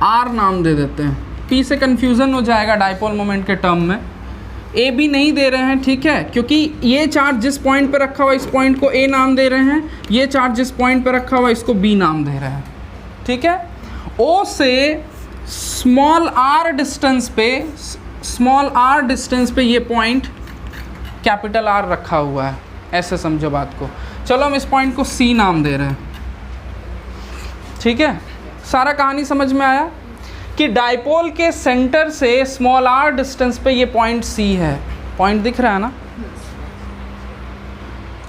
R नाम दे देते हैं। P से कन्फ्यूज़न हो जाएगा डाइपोल मोमेंट के टर्म में। A भी नहीं दे रहे हैं, ठीक है, क्योंकि ये चार्ज जिस पॉइंट पर रखा हुआ इस पॉइंट को A नाम दे रहे हैं, ये चार्ज जिस पॉइंट पर रखा हुआ इसको B नाम दे रहे हैं, ठीक है। O से स्मॉल r डिस्टेंस पे ये पॉइंट कैपिटल R रखा हुआ है, ऐसे समझो बात को। चलो हम इस पॉइंट को C नाम दे रहे हैं, ठीक है। सारा कहानी समझ में आया कि डाइपोल के सेंटर से स्मॉल r डिस्टेंस पे ये पॉइंट C है, पॉइंट दिख रहा है ना,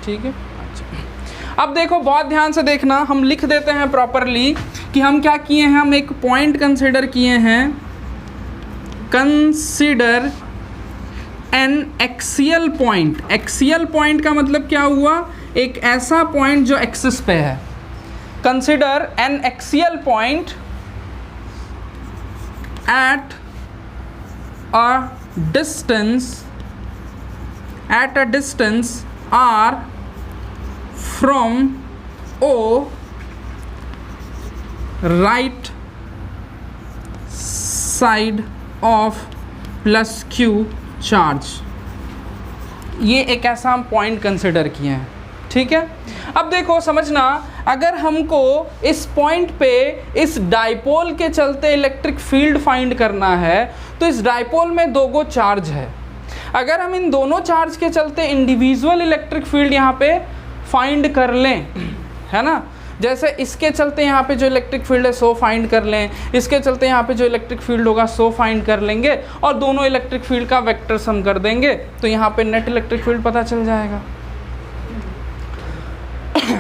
ठीक है। अच्छा, अब देखो बहुत ध्यान से देखना, हम लिख देते हैं प्रॉपरली कि हम क्या किए हैं, हम एक पॉइंट कंसिडर किए हैं, consider N axial point. Axial point का मतलब क्या हुआ, एक ऐसा पॉइंट जो एक्सिस पे है। Consider N axial point at a distance r from O, right side of plus Q charge. ये एक ऐसा हम पॉइंट कंसिडर किए हैं, ठीक है। अब देखो समझना, अगर हमको इस पॉइंट पे इस डाइपोल के चलते इलेक्ट्रिक फील्ड फाइंड करना है, तो इस डाइपोल में दो गो चार्ज है। अगर हम इन दोनों चार्ज के चलते इंडिविजुअल इलेक्ट्रिक फील्ड यहाँ पे फाइंड कर लें, है ना, जैसे इसके चलते यहाँ पे जो इलेक्ट्रिक फील्ड है सो फाइंड कर लें, इसके चलते यहाँ पे जो इलेक्ट्रिक फील्ड होगा सो फाइंड कर लेंगे, और दोनों इलेक्ट्रिक फील्ड का वेक्टर सम कर देंगे, तो यहाँ पे नेट इलेक्ट्रिक फील्ड पता चल जाएगा।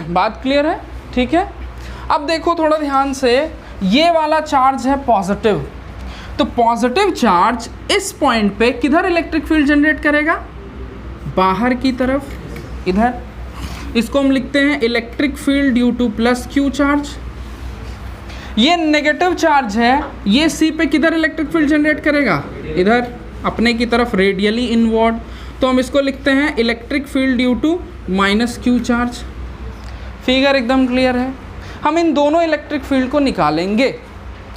बात क्लियर है, ठीक है। अब देखो थोड़ा ध्यान से, ये वाला चार्ज है पॉजिटिव, तो पॉजिटिव चार्ज इस पॉइंट पे किधर इलेक्ट्रिक फील्ड जनरेट करेगा, बाहर की तरफ, इधर। इसको हम लिखते हैं electric field due two plus Q charge. ये नेगेटिव चार्ज है, ये C पे किधर इलेक्ट्रिक फील्ड जनरेट करेगा, इधर अपने की तरफ, रेडियली इनवर्ड। तो हम इसको लिखते हैं electric field due to minus Q charge. Figure एकदम क्लियर है। हम इन दोनों इलेक्ट्रिक फील्ड को निकालेंगे,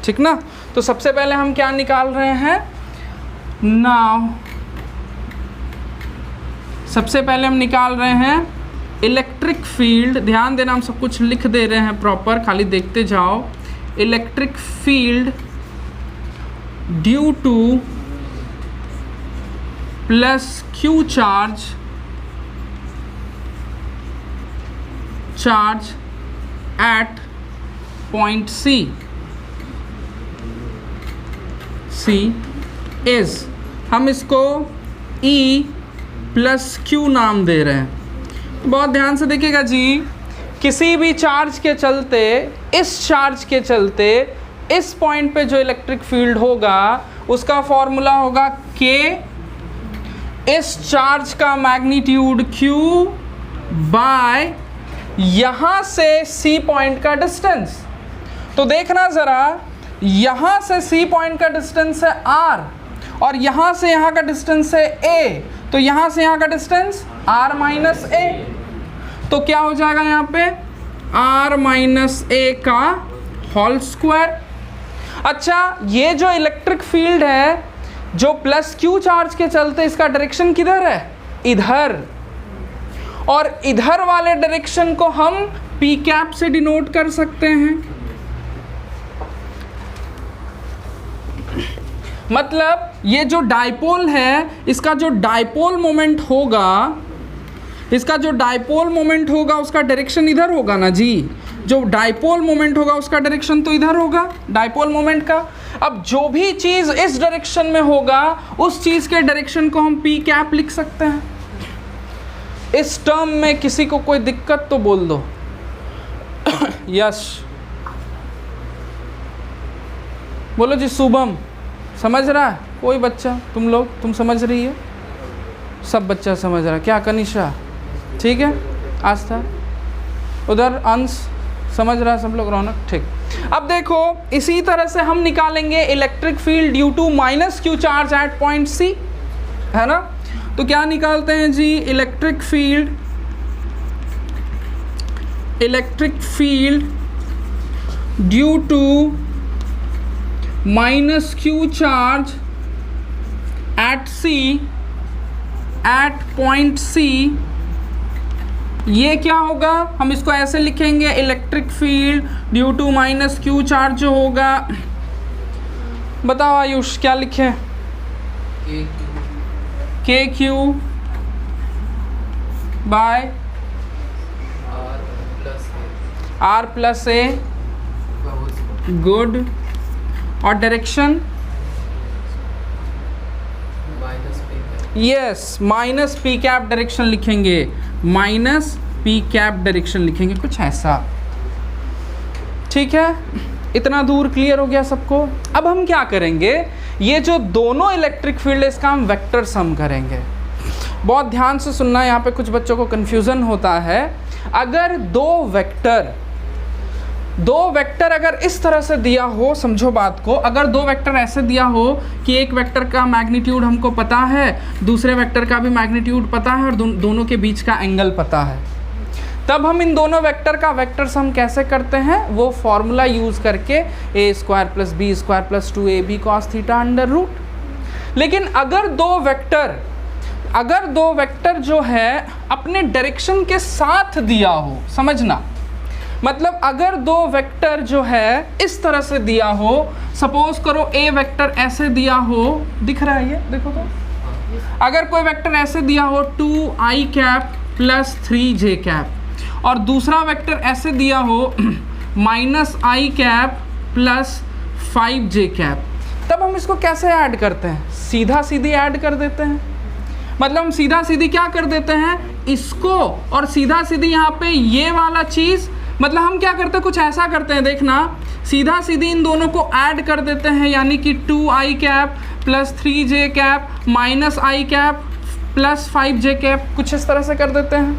ठीक ना। तो सबसे पहले हम क्या निकाल रहे हैं, नाउ सबसे पहले हम निकाल रहे हैं इलेक्ट्रिक फील्ड। ध्यान देना, हम सब कुछ लिख दे रहे हैं प्रॉपर, खाली देखते जाओ। Electric field due two plus Q charge at point C is, हम इसको E प्लस Q नाम दे रहे हैं। बहुत ध्यान से देखिएगा जी, किसी भी चार्ज के चलते, इस चार्ज के चलते इस पॉइंट पे जो इलेक्ट्रिक फील्ड होगा उसका फॉर्मूला होगा K, इस चार्ज का मैग्नीट्यूड Q बाय यहाँ से C पॉइंट का डिस्टेंस। तो देखना ज़रा, यहाँ से C पॉइंट का डिस्टेंस है R, और यहाँ से यहाँ का डिस्टेंस है A, तो यहाँ से यहाँ का डिस्टेंस R माइनस A। तो क्या हो जाएगा यहाँ पे, R माइनस A का होल स्क्वायर। अच्छा, ये जो इलेक्ट्रिक फील्ड है जो प्लस Q चार्ज के चलते, इसका डायरेक्शन किधर है, इधर, और इधर वाले डायरेक्शन को हम P कैप से डिनोट कर सकते हैं। मतलब ये जो डाइपोल है, इसका जो डाइपोल मोमेंट होगा, इसका जो डाइपोल मोमेंट होगा उसका डायरेक्शन इधर होगा ना जी। जो डाइपोल मोमेंट होगा उसका डायरेक्शन तो इधर होगा, डाइपोल मोमेंट का। अब जो भी चीज़ इस डायरेक्शन में होगा उस चीज़ के डायरेक्शन को हम P कैप लिख सकते हैं। इस टर्म में किसी को कोई दिक्कत तो बोल दो। यश बोलो जी। शुभम समझ रहा है कोई बच्चा, तुम लोग, तुम समझ रही है, सब बच्चा समझ रहा है क्या। कनिशा ठीक है, आस्था, उधर अंश समझ रहा है सब लोग, रौनक ठीक। अब देखो इसी तरह से हम निकालेंगे electric field due to minus Q charge at point C, है ना। तो क्या निकालते हैं जी, electric field due to minus Q charge at C at point C। ये क्या होगा, हम इसको ऐसे लिखेंगे, electric field due to minus Q charge जो होगा, बताओ आयुष क्या लिखे, KQ by R plus A, good. और direction yes, minus P cap direction लिखेंगे, माइनस P कैप डायरेक्शन लिखेंगे, कुछ ऐसा, ठीक है। इतना दूर क्लियर हो गया सबको। अब हम क्या करेंगे ये जो दोनों इलेक्ट्रिक फील्ड है इसका हम वेक्टर सम करेंगे। बहुत ध्यान से सुनना, यहाँ पे कुछ बच्चों को कन्फ्यूज़न होता है। अगर दो वेक्टर अगर इस तरह से दिया हो, समझो बात को, अगर दो वेक्टर ऐसे दिया हो कि एक वेक्टर का मैग्नीट्यूड हमको पता है, दूसरे वेक्टर का भी मैग्नीट्यूड पता है और दोनों के बीच का एंगल पता है, तब हम इन दोनों वेक्टर का वेक्टर सम कैसे करते हैं? वो फॉर्मूला यूज़ करके a² + b² + 2ab cos θ under root. लेकिन अगर दो वेक्टर जो है अपने डायरेक्शन के साथ दिया हो, समझना, मतलब अगर दो वेक्टर जो है इस तरह से दिया हो, सपोज करो a वेक्टर ऐसे दिया हो, दिख रहा है ये देखो तो, अगर कोई वेक्टर ऐसे दिया हो 2i + 3j और दूसरा वेक्टर ऐसे दिया हो -i + 5j, तब हम इसको कैसे ऐड करते हैं? सीधा सीधी ऐड कर देते हैं। मतलब हम सीधा सीधी क्या कर देते हैं, इसको और सीधा सीधी यहाँ पे ये वाला चीज़, मतलब हम क्या करते हैं, कुछ ऐसा करते हैं, देखना, सीधा सीधी इन दोनों को ऐड कर देते हैं, यानी कि 2i + 3j -i + 5j, कुछ इस तरह से कर देते हैं।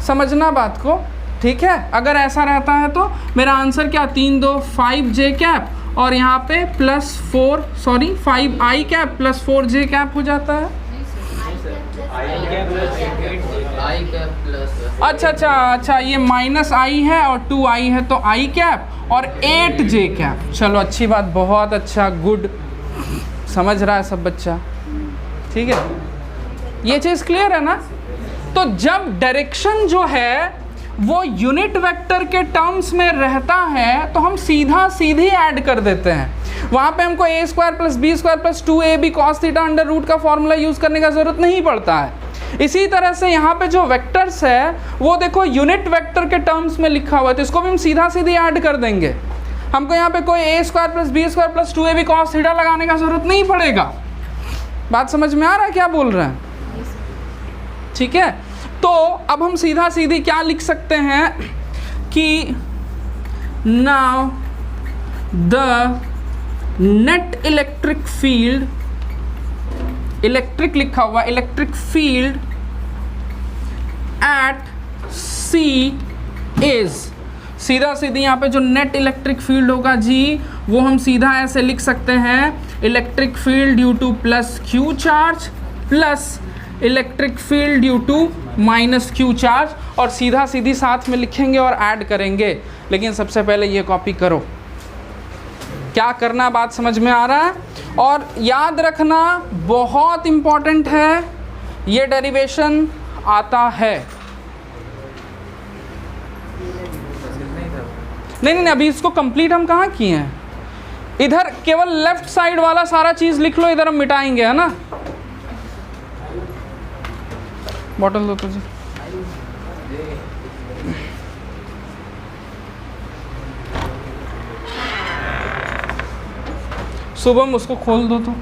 समझना बात को, ठीक है? अगर ऐसा रहता है तो मेरा आंसर क्या, 3 2 5j और यहाँ पे +5i + 4j हो जाता है। अच्छा, ये -i है और 2i है तो i और 8j। चलो अच्छी बात, बहुत अच्छा, गुड, समझ रहा है सब बच्चा, ठीक है? ये चीज़ क्लियर है ना? तो जब डायरेक्शन जो है वो यूनिट वेक्टर के टर्म्स में रहता है तो हम सीधा सीधी ऐड कर देते हैं। वहाँ पे हमको a² + b² + 2ab cos θ under root का फॉर्मूला यूज़ करने का ज़रूरत नहीं पड़ता है। इसी तरह से यहाँ पे जो वेक्टर्स है वो देखो यूनिट वेक्टर के टर्म्स में लिखा हुआ है, तो इसको भी हम सीधा सीधी ऐड कर देंगे। हमको यहाँ पे कोई a² + b² + 2ab cos θ लगाने का ज़रूरत नहीं पड़ेगा। बात समझ में आ रहा है क्या बोल रहे हैं? ठीक है, तो अब हम सीधा सीधी क्या लिख सकते हैं कि now the net electric field, electric लिखा हुआ, electric field at C is, सीधा सीधी यहाँ पे जो नेट इलेक्ट्रिक फील्ड होगा जी, वो हम सीधा ऐसे लिख सकते हैं, electric field due to +q charge plus electric field due to -q charge, और सीधा सीधी साथ में लिखेंगे और ऐड करेंगे। लेकिन सबसे पहले ये कॉपी करो, क्या करना बात समझ में आ रहा है? और याद रखना बहुत इम्पॉर्टेंट है, ये डेरिवेशन आता है। नहीं, अभी इसको कंप्लीट हम कहाँ किए हैं? इधर केवल लेफ्ट साइड वाला सारा चीज़ लिख लो, इधर हम मिटाएंगे, है ना? बॉटल दो तो जी। शुभम उसको खोल दो तो।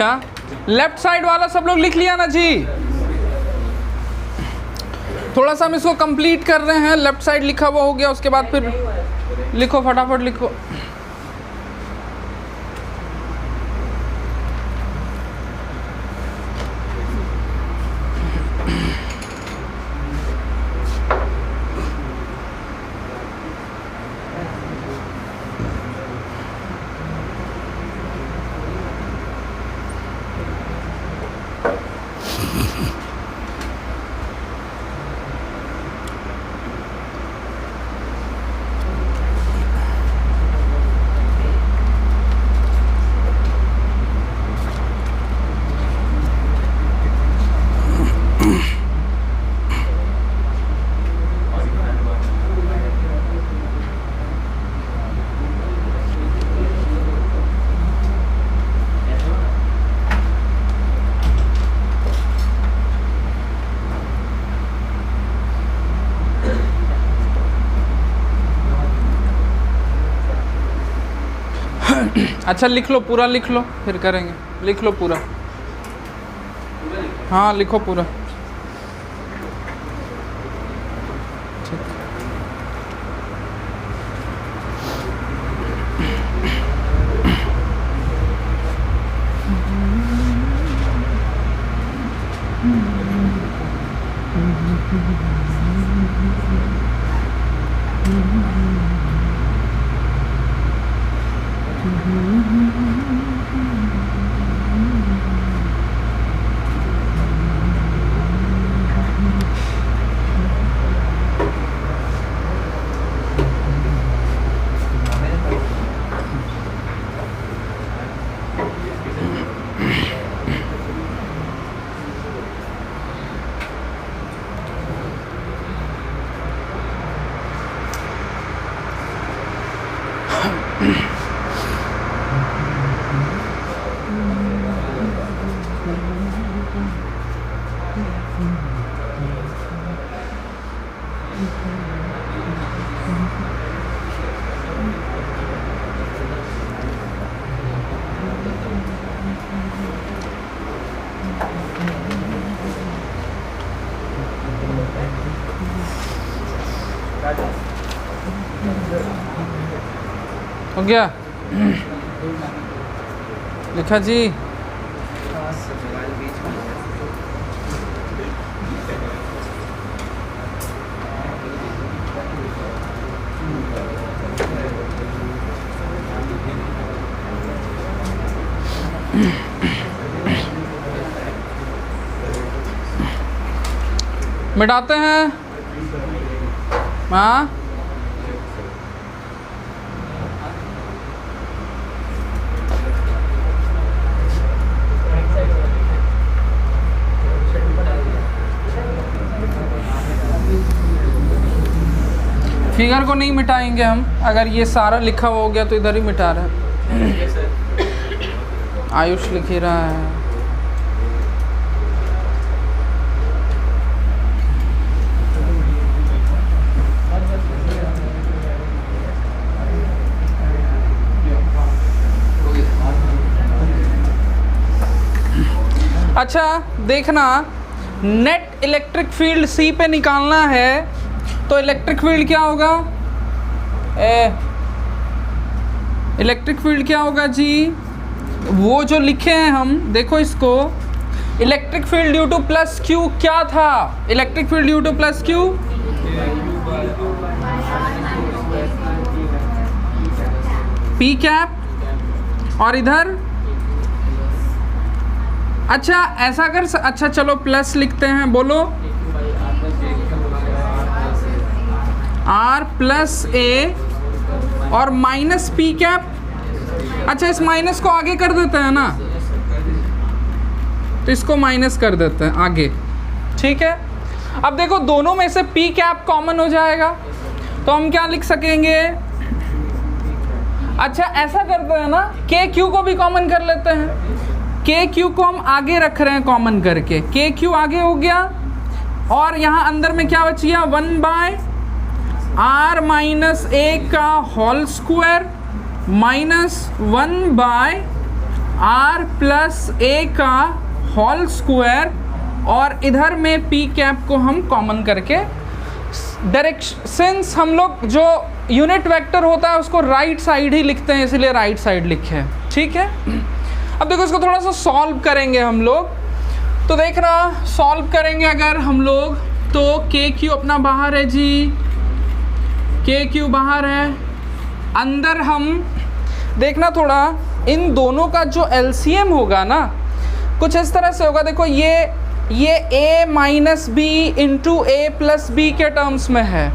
क्या लेफ्ट साइड वाला सब लोग लिख लिया ना जी? थोड़ा सा हम इसको कंप्लीट कर रहे हैं। लेफ्ट साइड लिखा हुआ हो गया, उसके बाद फिर लिखो, फटाफट लिखो। अच्छा लिख लो, पूरा लिख लो, फिर करेंगे। लिख लो पूरा, हाँ लिखो पूरा। हो गया? लिखा जी? मिटाते हैं। हाँ फिगर को नहीं मिटाएंगे हम। अगर ये सारा लिखा हुआ हो गया तो इधर ही मिटा रहे हैं। आयुष लिख ही रहा है। अच्छा देखना, नेट इलेक्ट्रिक फील्ड सी पे निकालना है तो इलेक्ट्रिक फील्ड क्या होगा? इलेक्ट्रिक फील्ड क्या होगा जी? वो जो लिखे हैं हम, देखो इसको, electric field due two plus Q क्या था? Electric field due two plus Q P cap, और इधर अच्छा ऐसा कर, अच्छा चलो प्लस लिखते हैं, बोलो आर प्लस ए और माइनस पी कैप। अच्छा इस माइनस को आगे कर देते हैं ना, तो इसको माइनस कर देते हैं आगे, ठीक है। अब देखो दोनों में से पी कैप कॉमन हो जाएगा तो हम क्या लिख सकेंगे? अच्छा ऐसा करते हैं ना, के क्यू को भी कॉमन कर लेते हैं। के क्यू को हम आगे रख रहे हैं कॉमन करके, के क्यू आगे हो गया और यहाँ अंदर में क्या बच गया? 1 आर माइनस ए का whole square minus 1 R plus A का होल स्क्वायर, और इधर में पी कैप को हम कॉमन करके डायरेक्शन, सिंस हम लोग जो यूनिट वेक्टर होता है उसको राइट साइड ही लिखते हैं, इसलिए राइट साइड लिखे हैं, ठीक है। अब देखो इसको थोड़ा सा सॉल्व करेंगे हम लोग, तो देख रहा सॉल्व करेंगे अगर हम लोग, तो के क्यू अपना बाहर है जी, के क्यू बाहर है, अंदर हम देखना थोड़ा इन दोनों का जो एलसीएम होगा ना कुछ इस तरह से होगा। देखो ये a minus B into A plus B के टर्म्स में है,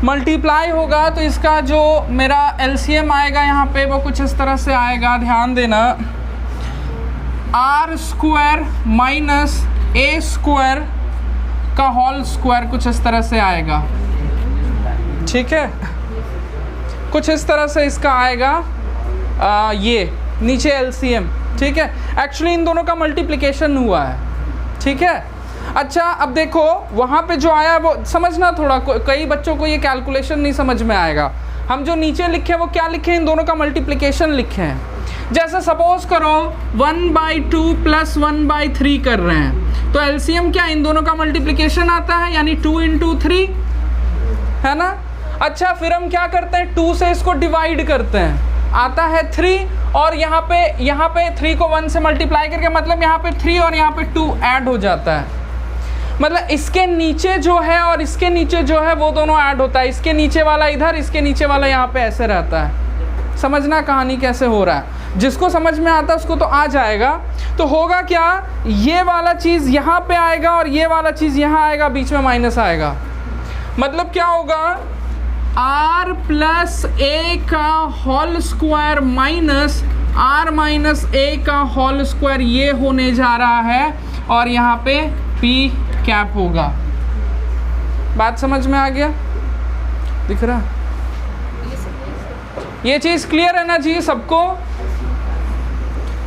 मल्टीप्लाई होगा तो इसका जो मेरा एलसीएम आएगा यहाँ पे वो कुछ इस तरह से आएगा, ध्यान देना, R square minus A square का होल स्क्वायर कुछ इस तरह से आएगा, ठीक है, कुछ इस तरह से इसका आएगा ये नीचे एलसीएम, ठीक है। एक्चुअली इन दोनों का मल्टीप्लिकेशन हुआ है, ठीक है। अच्छा अब देखो वहाँ पे जो आया वो समझना थोड़ा, कई बच्चों को ये कैलकुलेशन नहीं समझ में आएगा। हम जो नीचे लिखे वो क्या लिखे, इन दोनों का मल्टीप्लिकेशन लिखे हैं। जैसे सपोज करो 1/2 प्लस 1/3 कर रहे हैं, तो एलसीएम क्या, इन दोनों का मल्टीप्लिकेशन आता है, यानी 2 × 3 है ना। अच्छा फिर हम क्या करते हैं, 2 से इसको डिवाइड करते हैं, आता है 3, और यहाँ पे 3 को 1 से मल्टीप्लाई करके, मतलब यहाँ पे 3 और यहाँ पे 2 ऐड हो जाता है, मतलब इसके नीचे जो है और इसके नीचे जो है वो दोनों ऐड होता है, इसके नीचे वाला इधर, इसके नीचे वाला यहाँ पे ऐसे रहता है। समझना कहानी कैसे हो रहा है, जिसको समझ में आता है उसको तो आ जाएगा। तो होगा क्या, ये वाला चीज़ यहाँ पे आएगा और ये वाला चीज़ यहाँ आएगा, बीच में माइनस आएगा, मतलब क्या होगा, आर प्लस ए का whole square minus R minus A का होल स्क्वायर ये होने जा रहा है, और यहाँ पे पी कैप होगा। बात समझ में आ गया, दिख रहा, ये चीज़ क्लियर है ना जी सबको।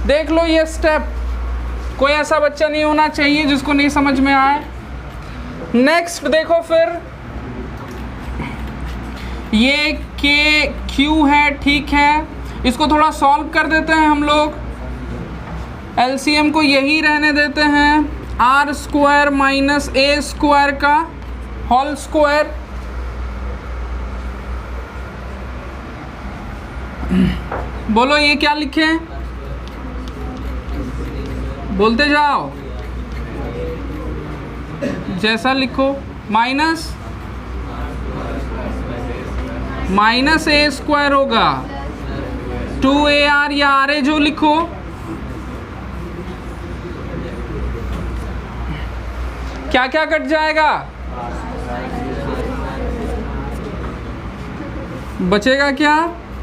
देख लो ये स्टेप, कोई ऐसा बच्चा नहीं होना चाहिए जिसको नहीं समझ में आए। नेक्स्ट देखो फिर ये के क्यू है, ठीक है, इसको थोड़ा सॉल्व कर देते हैं हम लोग, एलसीएम को यही रहने देते हैं, R square minus A square का होल स्क्वायर, बोलो ये क्या लिखें, बोलते जाओ, जैसा लिखो, माइनस ए स्क्वायर होगा, 2ar या आर ए जो लिखो, क्या क्या कट जाएगा, बचेगा क्या,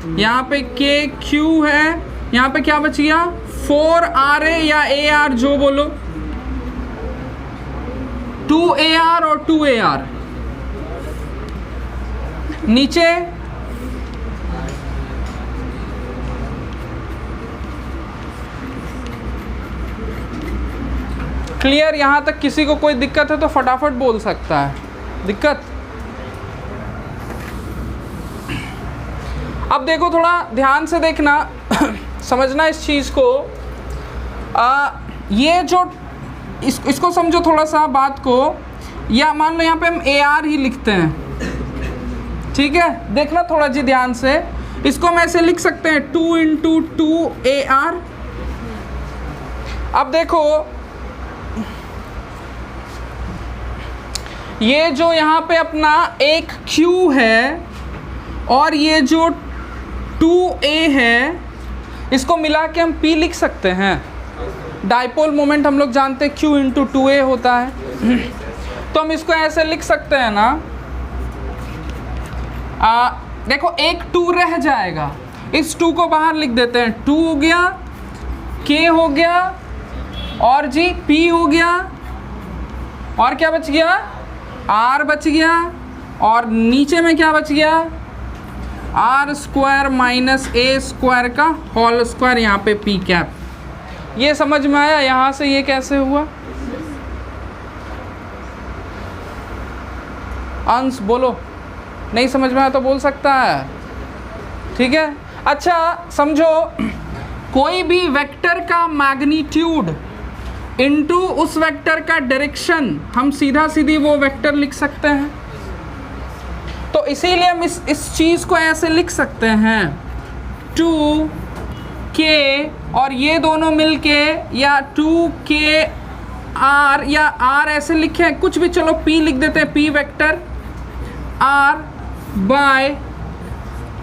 यहाँ पे के क्यू है, यहाँ पे क्या बच गया, 4ra या ar जो बोलो, 2ar और 2ar, नीचे क्लियर। यहाँ तक किसी को कोई दिक्कत है तो फटाफट बोल सकता है, दिक्कत। अब देखो थोड़ा ध्यान से देखना समझना इस चीज़ को, ये जो इसको समझो थोड़ा सा बात को, या मान लो यहाँ पे हम AR ही लिखते हैं, ठीक है, देखना थोड़ा जी ध्यान से, इसको हम ऐसे लिख सकते हैं 2 × 2AR। अब देखो ये जो यहाँ पे अपना एक Q है और ये जो 2A है, इसको मिला के हम P लिख सकते हैं। डाइपोल मोमेंट हम लोग जानते हैं Q × 2A होता है, तो हम इसको ऐसे लिख सकते हैं ना, देखो एक 2 रह जाएगा, इस 2 को बाहर लिख देते हैं, 2 हो गया, K हो गया, और जी P हो गया, और क्या बच गया, R बच गया, और नीचे में क्या बच गया, R square minus A square का होल स्क्वायर, यहाँ पे P कैप। ये समझ में आया यहाँ से ये कैसे हुआ, अंश बोलो, नहीं समझ में आया तो बोल सकता है, ठीक है। अच्छा समझो कोई भी वेक्टर का मैग्नीट्यूड इनटू उस वेक्टर का डायरेक्शन, हम सीधा सीधी वो वेक्टर लिख सकते हैं। तो इसीलिए हम इस चीज को ऐसे लिख सकते हैं 2k और ये दोनों मिलके, या 2kr या r ऐसे लिखे, कुछ भी, चलो p लिख देते हैं, p vector r by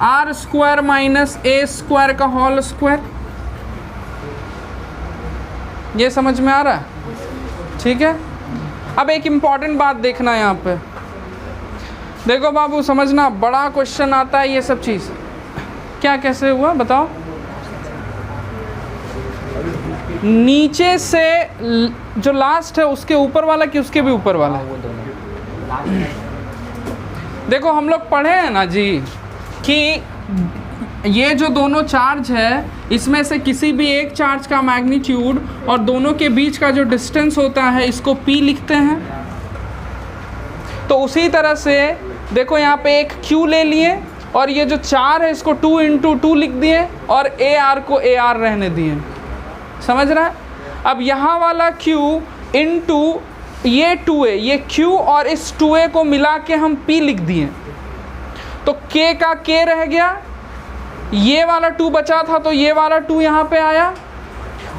r square minus a square का होल स्क्वायर। ये समझ में आ रहा है? ठीक है। अब एक इम्पॉर्टेंट बात देखना यहाँ पे, देखो बाबू समझना, बड़ा क्वेश्चन आता है ये सब चीज़। क्या कैसे हुआ बताओ? नीचे से जो लास्ट है उसके ऊपर वाला कि उसके भी ऊपर वाला? वो दोनों। देखो हम लोग पढ़े हैं ना जी कि ये जो दोनों चार्ज है, इसमें से किसी भी एक चार्ज का मैग्नीट्यूड और दोनों के बीच का जो डिस्टेंस होता है इसको p लिखते हैं। तो उसी तरह से देखो यहाँ पे एक q ले लिए और ये जो 4 है इसको 2 इंटू 2 लिख दिए और AR को AR रहने दिए। समझ रहा है? अब यहाँ वाला q इंटू ये 2a, ये q और इस 2a को मिला के हम p लिख दिए, तो k का k रह गया, ये वाला 2 बचा था तो ये वाला 2 यहाँ पे आया,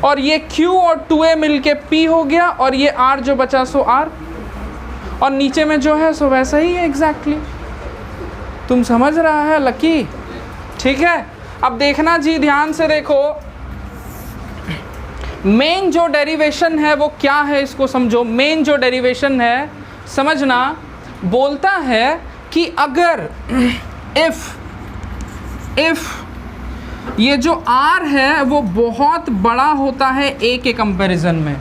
और ये q और 2a मिलके p हो गया, और ये r जो बचा सो r, और नीचे में जो है सो वैसा ही है एग्जैक्टली। तुम समझ रहा है लकी? ठीक है। अब देखना जी, ध्यान से देखो, मेन जो डेरिवेशन है वो क्या है, इसको समझो। मेन जो डेरिवेशन है समझना, बोलता है कि अगर इफ ये जो r है वो बहुत बड़ा होता है a के कंपैरिजन में,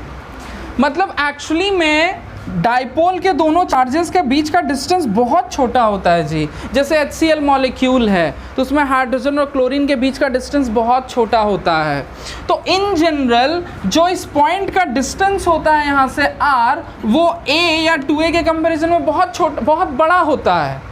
मतलब एक्चुअली में डाइपोल के दोनों चार्जेस के बीच का डिस्टेंस बहुत छोटा होता है जी। जैसे HCl मॉलिक्यूल है तो उसमें हाइड्रोजन और क्लोरीन के बीच का डिस्टेंस बहुत छोटा होता है। तो इन जनरल जो इस पॉइंट का डिस्टेंस होता है यहाँ से r, वो a या 2a के कंपैरिजन में बहुत बड़ा होता है।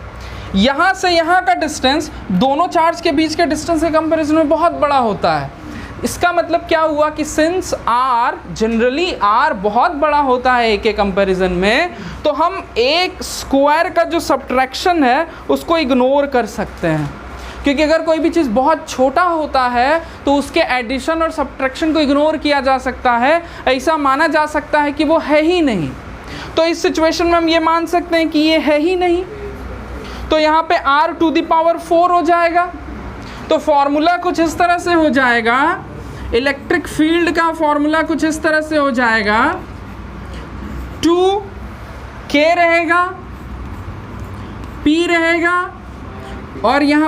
यहाँ से यहाँ का डिस्टेंस दोनों चार्ज के बीच के डिस्टेंस के कंपैरिजन में बहुत बड़ा होता है। इसका मतलब क्या हुआ कि सिंस r जनरली r बहुत बड़ा होता है a के कंपैरिजन में, तो हम एक स्क्वायर का जो सब्ट्रैक्शन है उसको इग्नोर कर सकते हैं, क्योंकि अगर कोई भी चीज़ बहुत छोटा होता है तो उसके एडिशन और सब्ट्रैक्शन को इग्नोर किया जा सकता है, ऐसा माना जा सकता है कि वो है ही नहीं। तो इस सिचुएशन में हम ये मान सकते हैं कि ये है ही नहीं, तो यहाँ पे r टू द पावर 4 हो जाएगा। तो फॉर्मूला कुछ इस तरह से हो जाएगा, इलेक्ट्रिक फील्ड का फॉर्मूला कुछ इस तरह से हो जाएगा, 2k रहेगा, p रहेगा, और यहाँ